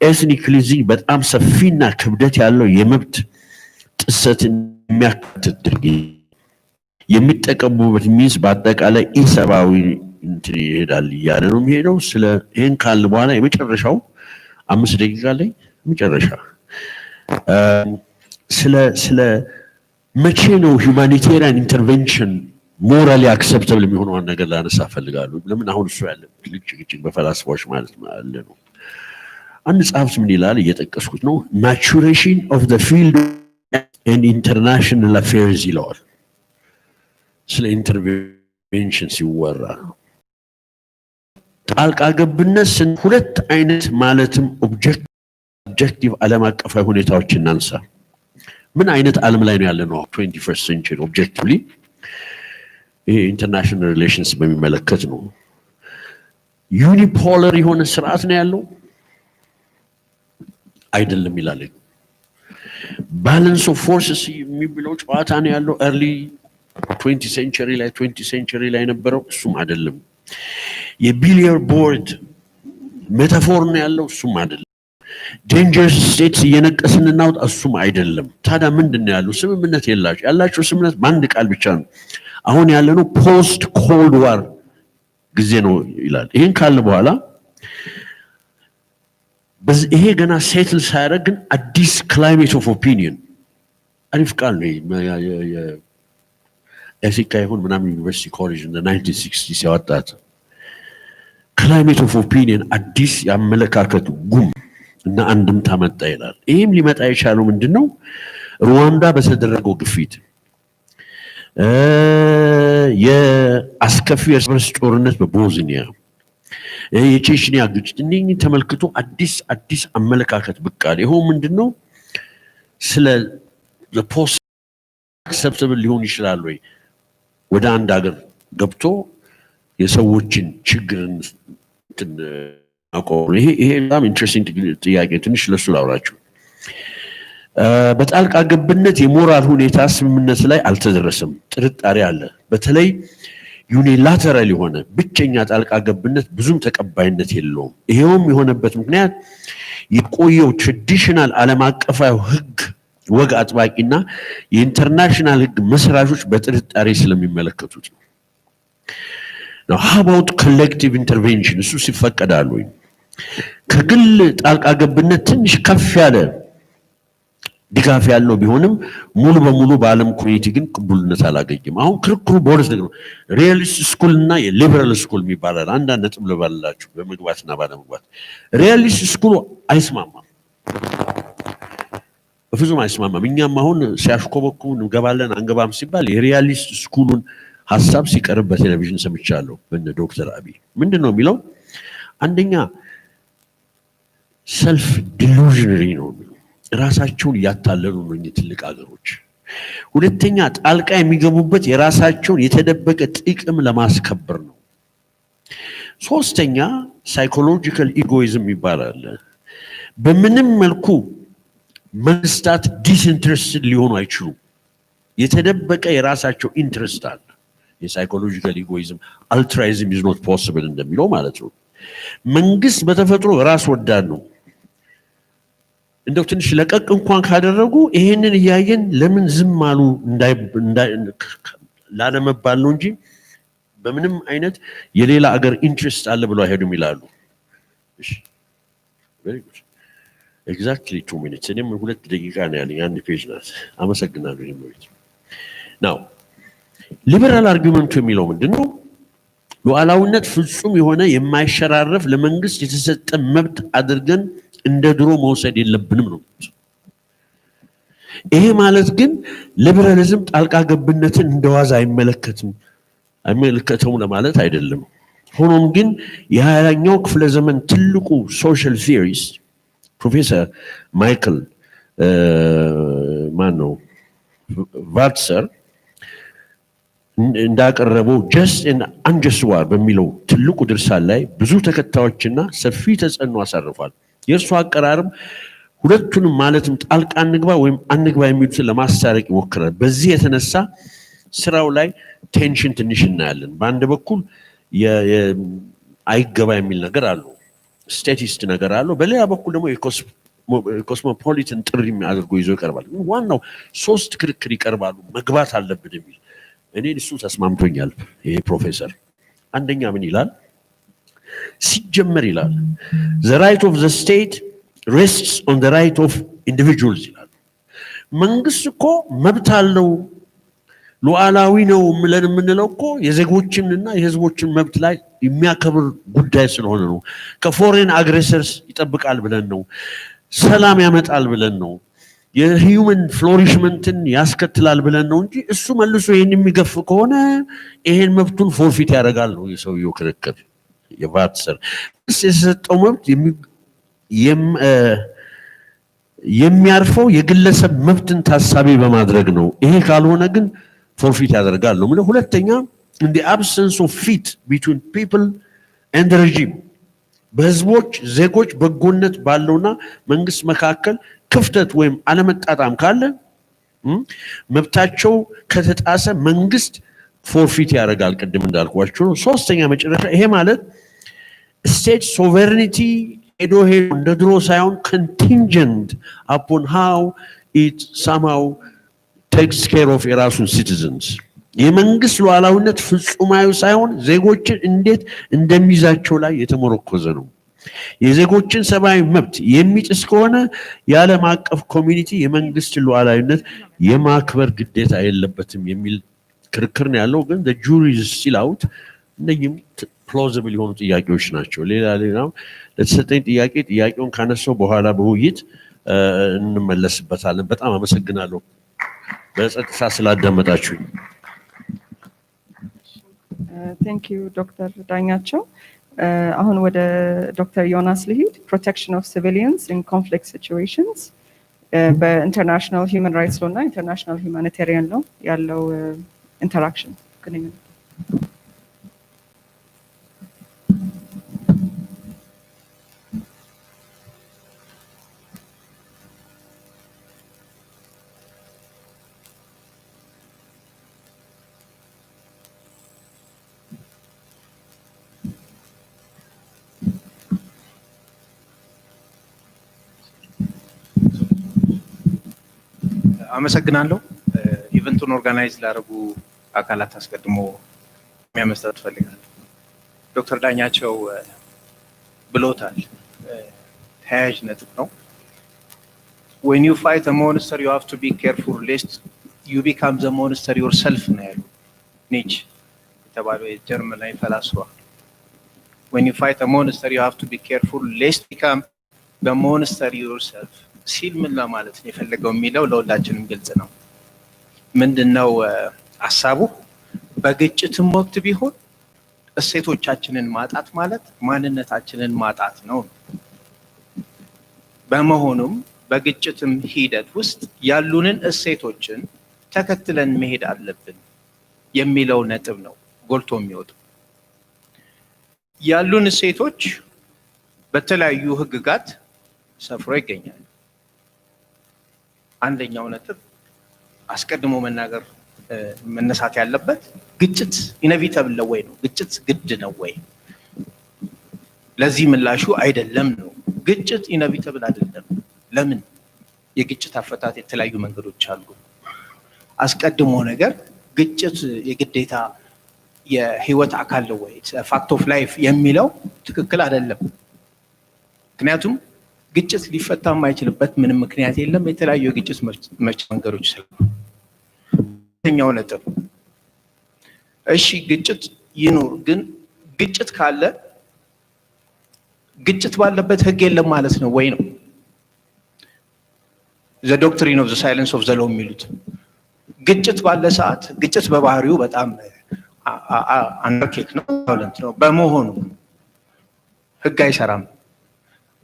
ኤትኒክሊ በጣም ሰፊና ክብደት ያለው የመብት ጥሰትን የሚያካትት ድርጊት የሚጠቀሙበት ሚንስ በአጠቃላይ ኢሰብአዊ እንትን ይሄዳል እያለ ነው የሚሄደው። ስለ ይሄን ካል በኋላ የመጨረሻው 5 ደቂቃ ላይ መጨረሻ ስለ መቼ ነው ሁማኒቴሪያን ኢንተርቬንሽን ሞራሊ አክሰፕተብል የሚሆነው ነገር ላነሳ ፈልጋለሁ። ለምን አሁን እሱ ያለ ትልቅ ጭቅጭቅ በፈላስፋዎች ማለት አለ ነው። አንድ ጸሐፊ ምን ይላል እየጠቀስኩት ነው፣ ማቹሬሽን ኦፍ ዘ ፊልድ ኤንድ ኢንተርናሽናል አፌርስ ይለዋል። ስለ ኢንተርቬንሽን ሲወራ ጣልቃ ገብነት ሁለት አይነት ማለትም ኦብጀክቲቭ ዓለም አቀፋዊ ሁኔታዎች እናንሳ። ምን አይነት ዓለም ላይ ነው ያለነው? 21st century ኦብጀክቲቭሊ ይሄ ኢንተርናሽናል ሪሌሽንስ በሚመለከት ነው። ዩኒፖላር የሆነ ስርዓት ነው ያለው አይደለም ይላል። ባላንስ ኦፍ ፎርስስ የሚብለው ጨዋታ ነው ያለው ኤርሊ 20th century ላይ ነበረው፣ እሱም አይደለም። የቢሊየር ቦርድ ሜታፎር ነው ያለው፣ እሱም አይደለም። ዴንጀርስ ስቴትስ እየነቀስን እናውጣ፣ እሱም አይደለም። ታዲያ ምንድነው ያለው? ስምምነት ያላቸው ስምምነት በአንድ ቃል ብቻ ነው። አሁን ያለነው ፖስት ኮልድ ዋር ጊዜ ነው ይላል። ይሄን ካለ በኋላ ይሄ ገና ሴትል ሳያደርግ ግን አዲስ ክላይሜት ኦፍ ኦፒኒየን አሪፍ ቃል ነው። ኤሲካ ይሁን ምናምን ዩኒቨርሲቲ ኮሌጅ እንደ 1960 ያወጣት ክላይሜት ኦፍ ኦፒኒየን አዲስ ያመለካከቱ ጉም እና አንድምታ መጣ ይላል። ይሄም ሊመጣ የቻለው ምንድነው? ሩዋንዳ በተደረገው ግፊት፣ የአስከፊ የእርስ በርስ ጦርነት በቦዝኒያ፣ የቼችኒያ ግጭት እነኚህ ተመልክቶ አዲስ አመለካከት ብቅ አለ። ይኸው ምንድነው? ስለ ፖስት አክሰፕተብል ሊሆን ይችላል ወይ ወደ አንድ ሀገር ገብቶ የሰዎችን ችግርን አቆም። ይሄ በጣም ኢንትረስቲንግ ጥያቄ። ትንሽ ለሱ ላውራችሁ። በጣልቃ ገብነት የሞራል ሁኔታ ስምምነት ላይ አልተደረሰም። ጥርጣሬ አለ። በተለይ ዩኒላተራል የሆነ ብቸኛ ጣልቃ ገብነት ብዙም ተቀባይነት የለውም። ይሄውም የሆነበት ምክንያት የቆየው ትራዲሽናል ዓለም አቀፋዊ ህግ ወግ አጥባቂና የኢንተርናሽናል ህግ መስራቾች በጥርጣሬ ስለሚመለከቱት ነው። Now, how about collective intervention? እሱ ሲፈቀዳል ወይ? ከግል ጣልቃ ገብነት ትንሽ ከፍ ያለ ድጋፍ ያለው ቢሆንም ሙሉ በሙሉ በዓለም ኮሚኒቲ ግን ቅቡልነት አላገኘም። አሁን ክርክሩ በሁለት ነገር ነው። ሪያሊስት ስኩል እና የሊበራል ስኩል የሚባላል። አንዳንድ ነጥብ ልበላችሁ በመግባትና ባለመግባት። ሪያሊስት ስኩሉ አይስማማም፣ በፍጹም አይስማማም። እኛም አሁን ሲያሽኮበኩ እንገባለን አንገባም ሲባል የሪያሊስት ስኩሉን ሐሳብ ሲቀርብ በቴሌቪዥን ሰምቻለሁ። በእነ ዶክተር አብይ ምንድነው የሚለው? አንደኛ ሰልፍ ዲሉዥነሪ ነው፣ ራሳቸውን ያታለሉ ነው እኚህ ትልቅ ሀገሮች። ሁለተኛ ጣልቃ የሚገቡበት የራሳቸውን የተደበቀ ጥቅም ለማስከበር ነው። ሶስተኛ ሳይኮሎጂካል ኢጎይዝም ይባላል። በምንም መልኩ መንግስታት ዲስኢንትረስትድ ሊሆኑ አይችሉም። የተደበቀ የራሳቸው ኢንትረስት አለ። የሳይኮሎጂካል ኢጎይዝም አልትራይዝም ኢዝ ኖት ፖሲብል እንደሚለው ማለት ነው። መንግስት በተፈጥሮ ራስ ወዳድ ነው። እንደው ትንሽ ለቀቅ እንኳን ካደረጉ ይሄንን እያየን ለምን ዝም አሉ ላለመባል ነው እንጂ በምንም አይነት የሌላ አገር ኢንትረስት አለ ብለው አይሄዱም ይላሉ። እሺ very good exactly 2 minutes እኔም 2 ደቂቃ ነው ያለኝ፣ አንድ ፔጅ ናት። አመሰግናለሁ። ይመሪት now ሊበራል አርጊውመንቱ የሚለው ምንድነው? ሉዓላዊነት ፍጹም የሆነ የማይሸራረፍ ለመንግስት የተሰጠ መብት አድርገን እንደ ድሮ መውሰድ የለብንም ነው። ይሄ ማለት ግን ሊበራሊዝም ጣልቃ ገብነትን እንደዋዛ አይመለከተውም ለማለት አይደለም። ሆኖም ግን የሃያኛው ክፍለ ዘመን ትልቁ ሶሻል ቲዮሪስት ፕሮፌሰር ማይክል ቫትሰር እንዳቀረበው ጀስት ኤንድ አንጀስት ዋር በሚለው ትልቁ ድርሳን ላይ ብዙ ተከታዮችና ሰፊ ተጽዕኖ አሳርፏል። የእርሱ አቀራረብ ሁለቱንም ማለትም ጣልቃ እንግባ ወይም አንግባ የሚሉትን ለማስታረቅ ይሞክራል። በዚህ የተነሳ ስራው ላይ ቴንሽን ትንሽ እናያለን። በአንድ በኩል አይገባ የሚል ነገር አለው፣ ስቴቲስት ነገር አለው። በሌላ በኩል ደግሞ የኮስሞፖሊትን ጥሪ አድርጎ ይዞ ይቀርባል። ዋናው 3 ክርክር ይቀርባሉ መግባት አለብን የሚል። እኔ እሱ ተስማምቶኛል። ይሄ ፕሮፌሰር አንደኛ ምን ይላል? ሲጀመር ይላል the right of the state rests on the right of individuals ይላል። መንግስት እኮ መብት አለው ሉዓላዊ ነው የምንለው እኮ የዜጎችንና የህዝቦችን መብት ላይ የሚያከብር ጉዳይ ስለሆነ ነው። ከፎሬን አግሬሰርስ ይጠብቃል ብለን ነው፣ ሰላም ያመጣል ብለን ነው፣ የሂውመን ፍሎሪሽመንትን ያስከትላል ብለን ነው እንጂ እሱ መልሶ ይሄን የሚገፍ ከሆነ ይሄን መብቱን ፎርፊት ያደርጋል ነው የሰውየው ክርክር። የቫትሰር የተሰጠው መብት የሚያርፈው የግለሰብ መብትን ታሳቢ በማድረግ ነው። ይሄ ካልሆነ ግን ፎርፊት ያደርጋል ነው። ሁለተኛ in the absence of fit between people and the regime በህዝቦች ዜጎች በጎነት ባለውና መንግስት መካከል ክፍተት ወይም አለመጣጣም ካለ መብታቸው ከተጣሰ መንግስት ፎርፊት ያደርጋል። ቅድም እንዳልኳችሁ ነው። ሶስተኛ መጨረሻ ይሄ ማለት ስቴት ሶቨሬኒቲ ሄዶ እንደ ድሮ ሳይሆን contingent upon how it somehow takes care of የራሱን citizens የመንግስት ሉዓላዊነት ፍጹማዊ ሳይሆን ዜጎችን እንዴት እንደሚይዛቸው ላይ የተመረኮዘ ነው። የዜጎችን ሰብአዊ መብት የሚጥስ ከሆነ የዓለም አቀፍ ኮሚኒቲ የመንግስት ሉዓላዊነት የማክበር ግዴታ የለበትም የሚል ክርክር ነው ያለው። ግን the jury is still out። እነዚህም plausible የሆኑ ጥያቄዎች ናቸው። ሌላው ለተሰጠኝ ጥያቄውን ካነሳው በኋላ በውይይት እንመለስበታለን። በጣም አመሰግናለሁ በጸጥታ ስላዳመጣችሁኝ። ቴንክ ዩ ዶክተር ዳኛቸው። አሁን ወደ ዶክተር ዮናስ ልሂድ። ፕሮቴክሽን ኦፍ ሲቪሊያንስ ኢን ኮንፍሊክት ሲቹዌሽንስ በኢንተርናሽናል ሂውማን ራይትስ ሎ እና ኢንተርናሽናል ሁማኒታሪያን ሎ ያለው ኢንተራክሽን ግንኙነት አመሰግናለሁ። ኢቨንቱን ኦርጋናይዝ ላደረጉ አካላት አስቀድሞ የሚያመስጠት ፈልጋለሁ። ዶክተር ዳኛቸው ብሎታል፣ ተያያዥ ነጥብ ነው። when you fight a monster you have to be careful lest you become the monster yourself ነው ያሉ ኒች የተባለው የጀርመናዊ ፈላስፋ። when you fight a monster you have to be careful lest you become the monster yourself ሲል ምን ለማለት ነው የፈለገው የሚለው ለሁላችንም ግልጽ ነው። ምንድነው ሐሳቡ? በግጭትም ወቅት ቢሆን እሴቶቻችንን ማጣት ማለት ማንነታችንን ማጣት ነው። በመሆኑም በግጭትም ሂደት ውስጥ ያሉንን እሴቶችን ተከትለን መሄድ አለብን የሚለው ነጥብ ነው ጎልቶ የሚወጣው። ያሉን እሴቶች በተለያዩ ህግጋት ሰፍሮ ይገኛል። አንደኛው ነጥብ አስቀድሞ መናገር መነሳት ያለበት ግጭት ኢኔቪታብል ነው ወይ ነው? ግጭት ግድ ነው ወይ? ለዚህ ምላሹ አይደለም ነው። ግጭት ኢኔቪታብል አይደለም። ለምን? የግጭት አፈታት የተለያዩ መንገዶች አሉ። አስቀድሞ ነገር ግጭት የግዴታ የህይወት አካል ነው ወይ ፋክት ኦፍ ላይፍ የሚለው ትክክል አይደለም። ምክንያቱም ግጭት ሊፈታ የማይችልበት ምንም ምክንያት የለም። የተለያዩ የግጭት መፍቻ መንገዶች ስላሉ። ሁለተኛው ነጥብ እሺ ግጭት ይኑር፣ ግን ግጭት ካለ ግጭት ባለበት ህግ የለም ማለት ነው ወይ ነው? the doctrine of the silence of the law የሚሉት ግጭት ባለ ሰዓት ግጭት በባህሪው በጣም አንርኪክ ነው፣ ቫዮለንት ነው። በመሆኑ ህግ አይሰራም።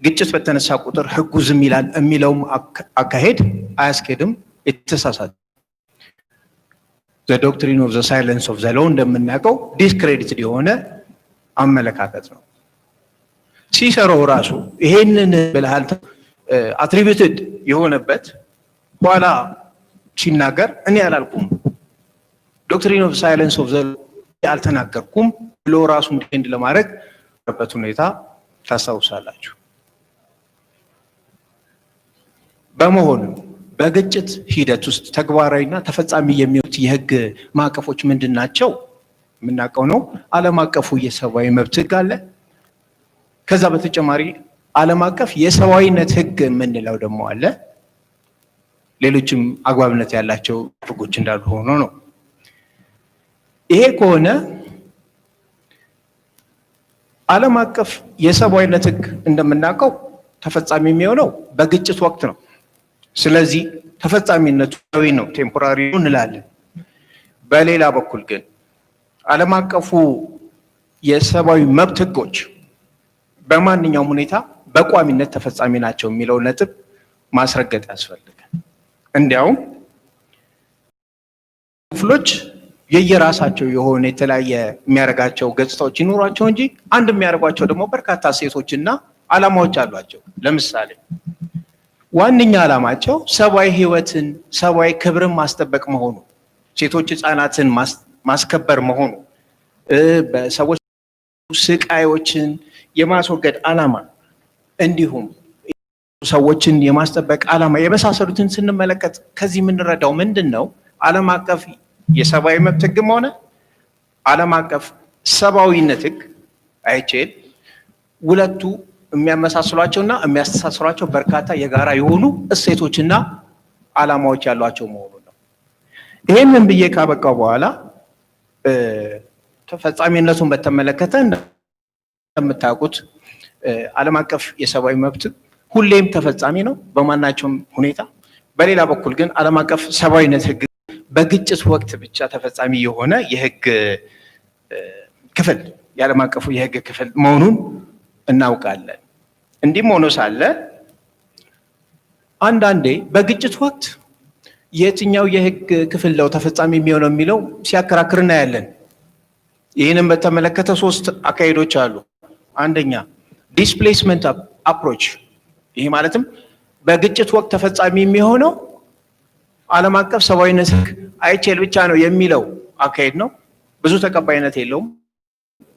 ግጭት በተነሳ ቁጥር ህጉ ዝም ይላል የሚለውም አካሄድ አያስኬድም፣ የተሳሳተ። the doctrine of the silence of the law እንደምናውቀው ዲስክሬዲትድ የሆነ አመለካከት ነው። ሲሰራው ራሱ ይሄንን ብልሃል አትሪቢዩትድ የሆነበት ኋላ ሲናገር እኔ አላልኩም ዶክትሪን ኦፍ ሳይለንስ ኦፍ ዘ አልተናገርኩም ብሎ ራሱን ዲፌንድ ለማድረግ በበት ሁኔታ ታስታውሳላችሁ። በመሆኑ በግጭት ሂደት ውስጥ ተግባራዊና ተፈጻሚ የሚሆኑት የህግ ማዕቀፎች ምንድናቸው? የምናውቀው ነው። ዓለም አቀፉ የሰብአዊ መብት ህግ አለ። ከዛ በተጨማሪ ዓለም አቀፍ የሰብአዊነት ህግ የምንለው ደግሞ አለ። ሌሎችም አግባብነት ያላቸው ህጎች እንዳሉ ሆኖ ነው። ይሄ ከሆነ ዓለም አቀፍ የሰብአዊነት ህግ እንደምናውቀው ተፈጻሚ የሚሆነው በግጭት ወቅት ነው። ስለዚህ ተፈጻሚነቱ ነው፣ ቴምፖራሪ እንላለን። በሌላ በኩል ግን ዓለም አቀፉ የሰብአዊ መብት ህጎች በማንኛውም ሁኔታ በቋሚነት ተፈጻሚ ናቸው የሚለው ነጥብ ማስረገጥ ያስፈልጋል። እንዲያውም ክፍሎች የየራሳቸው የሆነ የተለያየ የሚያደርጋቸው ገጽታዎች ይኖሯቸው እንጂ አንድ የሚያደርጓቸው ደግሞ በርካታ እሴቶችና ዓላማዎች አሏቸው። ለምሳሌ ዋነኛ ዓላማቸው ሰብአዊ ህይወትን፣ ሰብአዊ ክብርን ማስጠበቅ መሆኑ፣ ሴቶች ህፃናትን ማስከበር መሆኑ፣ በሰዎች ስቃዮችን የማስወገድ ዓላማ እንዲሁም ሰዎችን የማስጠበቅ ዓላማ የመሳሰሉትን ስንመለከት ከዚህ የምንረዳው ምንድን ነው? ዓለም አቀፍ የሰብአዊ መብት ህግም ሆነ ዓለም አቀፍ ሰብአዊነት ህግ አይቼል ሁለቱ የሚያመሳስሏቸውና የሚያስተሳስሯቸው በርካታ የጋራ የሆኑ እሴቶችና ዓላማዎች ያሏቸው መሆኑን ነው። ይሄንን ብዬ ካበቃው በኋላ ተፈጻሚነቱን በተመለከተ እንደምታውቁት ዓለም አቀፍ የሰብአዊ መብት ሁሌም ተፈጻሚ ነው በማናቸውም ሁኔታ። በሌላ በኩል ግን ዓለም አቀፍ ሰብአዊነት ህግ በግጭት ወቅት ብቻ ተፈጻሚ የሆነ የህግ ክፍል የዓለም አቀፉ የህግ ክፍል መሆኑን እናውቃለን። እንዲህም ሆኖ ሳለ አንዳንዴ በግጭት ወቅት የትኛው የህግ ክፍል ነው ተፈጻሚ የሚሆነው የሚለው ሲያከራክር እናያለን። ይህንን በተመለከተ 3 አካሄዶች አሉ። አንደኛ ዲስፕሌስመንት አፕሮች፣ ይሄ ማለትም በግጭት ወቅት ተፈጻሚ የሚሆነው ዓለም አቀፍ ሰብአዊነት ህግ አይቼል ብቻ ነው የሚለው አካሄድ ነው። ብዙ ተቀባይነት የለውም።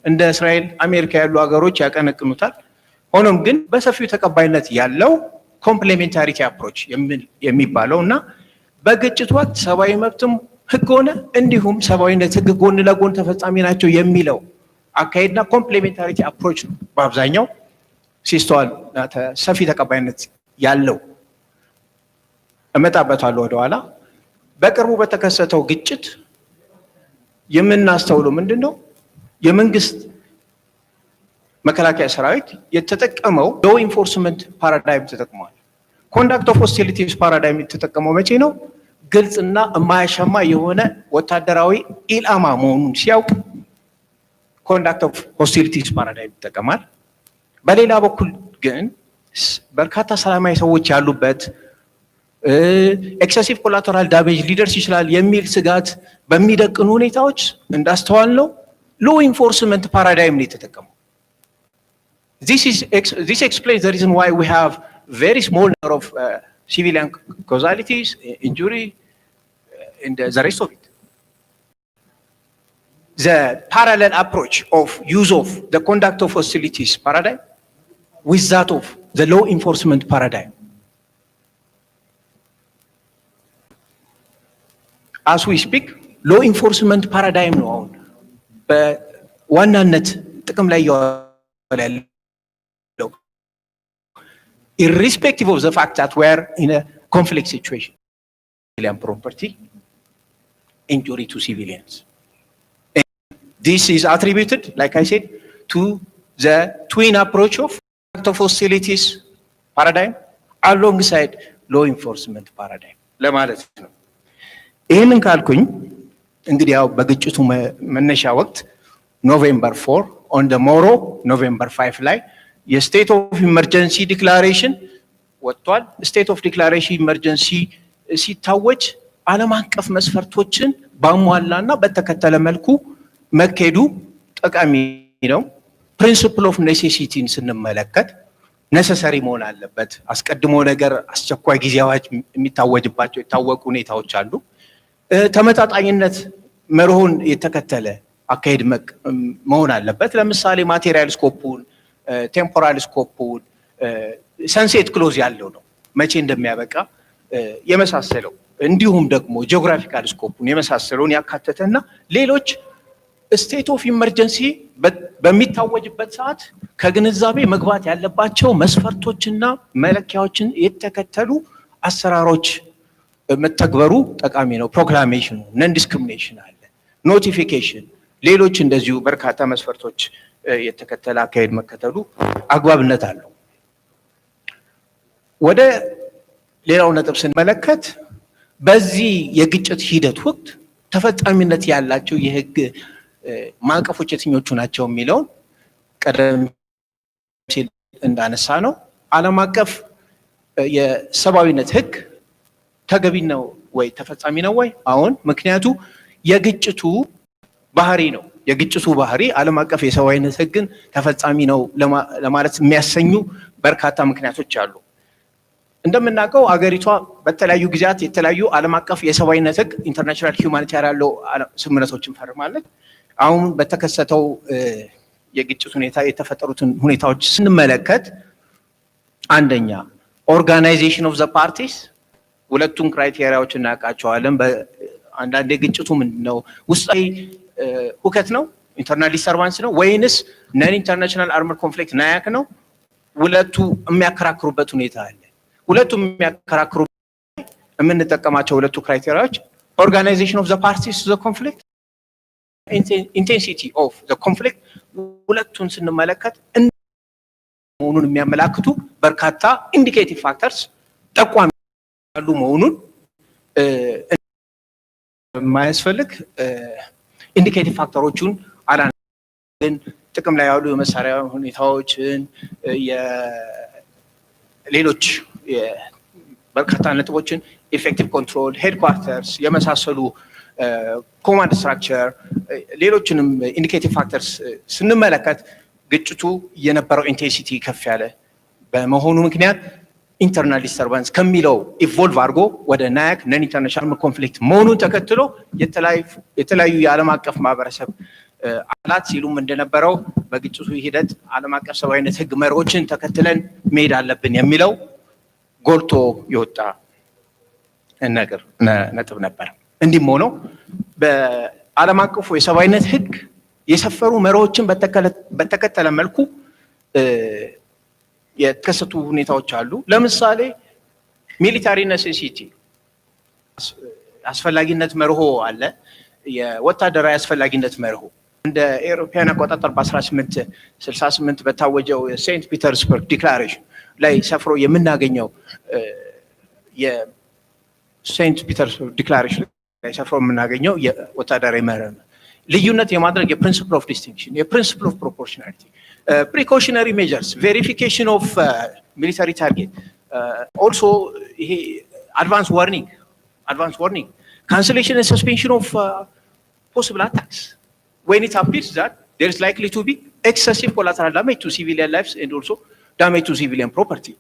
እንደ እስራኤል፣ አሜሪካ ያሉ ሀገሮች ያቀነቅኑታል። ሆኖም ግን በሰፊው ተቀባይነት ያለው ኮምፕሌሜንታሪቲ አፕሮች የሚባለው እና በግጭት ወቅት ሰብአዊ መብትም ህግ ሆነ እንዲሁም ሰብአዊነት ህግ ጎን ለጎን ተፈጻሚ ናቸው የሚለው አካሄድና ኮምፕሌሜንታሪቲ አፕሮች ነው በአብዛኛው ሲስተዋል ሰፊ ተቀባይነት ያለው። እመጣበታለሁ ወደኋላ። በቅርቡ በተከሰተው ግጭት የምናስተውለው ምንድነው? የመንግስት መከላከያ ሰራዊት የተጠቀመው ሎ ኢንፎርስመንት ፓራዳይም ተጠቅሟል። ኮንዳክት ኦፍ ሆስቲሊቲስ ፓራዳይም የተጠቀመው መቼ ነው? ግልጽና የማያሻማ የሆነ ወታደራዊ ኢላማ መሆኑን ሲያውቅ ኮንዳክት ኦፍ ሆስቲሊቲስ ፓራዳይም ይጠቀማል። በሌላ በኩል ግን በርካታ ሰላማዊ ሰዎች ያሉበት ኤክሰሲቭ ኮላተራል ዳሜጅ ሊደርስ ይችላል የሚል ስጋት በሚደቅኑ ሁኔታዎች እንዳስተዋል ነው ሎ ኢንፎርስመንት ፓራዳይም ነው የተጠቀመው። This explains the reason why we have very small number of civilian casualties, injury, and the rest of it. The parallel approach of use of the conduct of hostilities paradigm with that of the law enforcement paradigm. As we speak, law enforcement paradigm ነው አሁን በዋናነት ጥቅም ላይ ያለው irrespective of the fact that we are in a conflict situation. Civilian property, injury to civilians. And this is attributed, like I said, to the twin approach of hostilities paradigm alongside law enforcement paradigm. ለማለት ነው። ይህንን ካልኩኝ እንግዲህ ያው በግጭቱ መነሻ ወቅት ኖቬምበር 4 on the morrow ኖቬምበር 5 ላይ የስቴት ኦፍ ኢመርጀንሲ ዲክላሬሽን ወጥቷል። ስቴት ኦፍ ዲክላሬሽን ኢመርጀንሲ ሲታወጅ ዓለም አቀፍ መስፈርቶችን ባሟላና በተከተለ መልኩ መካሄዱ ጠቃሚ ነው። ፕሪንሲፕል ኦፍ ኔሴሲቲን ስንመለከት ነሰሰሪ መሆን አለበት። አስቀድሞ ነገር አስቸኳይ ጊዜ አዋጅ የሚታወጅባቸው የታወቁ ሁኔታዎች አሉ። ተመጣጣኝነት መርሆን የተከተለ አካሄድ መሆን አለበት። ለምሳሌ ማቴሪያል ስኮፑን፣ ቴምፖራል ስኮፑን፣ ሰንሴት ክሎዝ ያለው ነው መቼ እንደሚያበቃ የመሳሰለው እንዲሁም ደግሞ ጂኦግራፊካል ስኮፑን የመሳሰለውን ያካተተና ሌሎች ስቴት ኦፍ ኢመርጀንሲ በሚታወጅበት ሰዓት ከግንዛቤ መግባት ያለባቸው መስፈርቶችና መለኪያዎችን የተከተሉ አሰራሮች መተግበሩ ጠቃሚ ነው። ፕሮክላሜሽኑ፣ ነን ዲስክሪሚኔሽን አለ፣ ኖቲፊኬሽን፣ ሌሎች እንደዚሁ በርካታ መስፈርቶች የተከተለ አካሄድ መከተሉ አግባብነት አለው። ወደ ሌላው ነጥብ ስንመለከት በዚህ የግጭት ሂደት ወቅት ተፈጻሚነት ያላቸው የህግ ማዕቀፎች የትኞቹ ናቸው የሚለውን ቀደም ሲል እንዳነሳ ነው ዓለም አቀፍ የሰብአዊነት ህግ ተገቢ ነው ወይ ተፈጻሚ ነው ወይ? አሁን ምክንያቱ የግጭቱ ባህሪ ነው። የግጭቱ ባህሪ ዓለም አቀፍ የሰብአዊነት ህግን ተፈጻሚ ነው ለማለት የሚያሰኙ በርካታ ምክንያቶች አሉ። እንደምናውቀው አገሪቷ በተለያዩ ጊዜያት የተለያዩ ዓለም አቀፍ የሰብአዊነት ህግ ኢንተርናሽናል ሂውማኒታሪያን ሎ ስምምነቶችን ፈርማለች። አሁን በተከሰተው የግጭት ሁኔታ የተፈጠሩትን ሁኔታዎች ስንመለከት አንደኛ ኦርጋናይዜሽን ኦፍ ዘ ፓርቲስ፣ ሁለቱን ክራይቴሪያዎች እናውቃቸዋለን። አንዳንድ የግጭቱ ምንድነው ውስጣዊ ሁከት ነው ኢንተርናል ዲስተርባንስ ነው ወይንስ ነን ኢንተርናሽናል አርመር ኮንፍሊክት ናያክ ነው? ሁለቱ የሚያከራክሩበት ሁኔታ አለ። ሁለቱ የሚያከራክሩ የምንጠቀማቸው ሁለቱ ክራይቴሪያዎች ኦርጋናይዜሽን ኦፍ ዘ ፓርቲስ ዘ ኮንፍሊክት፣ ኢንቴንሲቲ ኦፍ ዘ ኮንፍሊክት፣ ሁለቱን ስንመለከት መሆኑን የሚያመላክቱ በርካታ ኢንዲኬቲቭ ፋክተርስ ጠቋሚ ያሉ መሆኑን የማያስፈልግ ኢንዲኬቲቭ ፋክተሮቹን አላን ጥቅም ላይ ያሉ የመሳሪያ ሁኔታዎችን የሌሎች በርካታ ነጥቦችን ኢፌክቲቭ ኮንትሮል፣ ሄድኳርተርስ የመሳሰሉ ኮማንድ ስትራክቸር፣ ሌሎችንም ኢንዲኬቲቭ ፋክተርስ ስንመለከት ግጭቱ የነበረው ኢንቴንሲቲ ከፍ ያለ በመሆኑ ምክንያት ኢንተርናል ዲስተርባንስ ከሚለው ኢቮልቭ አድርጎ ወደ ናያክ ነን ኢንተርናሽናል ኮንፍሊክት መሆኑን ተከትሎ የተለያዩ የዓለም አቀፍ ማህበረሰብ አካላት ሲሉም እንደነበረው በግጭቱ ሂደት ዓለም አቀፍ ሰብአዊነት ህግ መርሆችን ተከትለን መሄድ አለብን የሚለው ጎልቶ የወጣ ነጥብ ነበር። እንዲህም ሆኖ በዓለም አቀፉ የሰብአዊነት ህግ የሰፈሩ መርሆችን በተከተለ መልኩ የተከሰቱ ሁኔታዎች አሉ። ለምሳሌ ሚሊታሪ ኔሴሲቲ አስፈላጊነት መርሆ አለ። የወታደራዊ አስፈላጊነት መርሆ እንደ ኤሮፓያን አቆጣጠር በ1868 በታወጀው ሴንት ፒተርስበርግ ዲክላሬሽን ላይ ሰፍሮ የምናገኘው የሴንት ፒተርስበርግ ዲክላሬሽን ላይ ሰፍሮ የምናገኘው የወታደራዊ መርህ ነው። ልዩነት የማድረግ የፕሪንሲፕል ኦፍ ዲስቲንክሽን፣ የፕሪንሲፕል ኦፍ ፕሮፖርሽናሊቲ፣ ፕሪኮሽነሪ ሜጀርስ፣ ቬሪፊኬሽን ኦፍ ሚሊታሪ ታርጌት፣ ኦልሶ ይሄ አድቫንስ ዋርኒንግ፣ cancellation and suspension of possible attacks when it appears that there is likely to be excessive collateral damage to civilian lives and also damage to civilian property.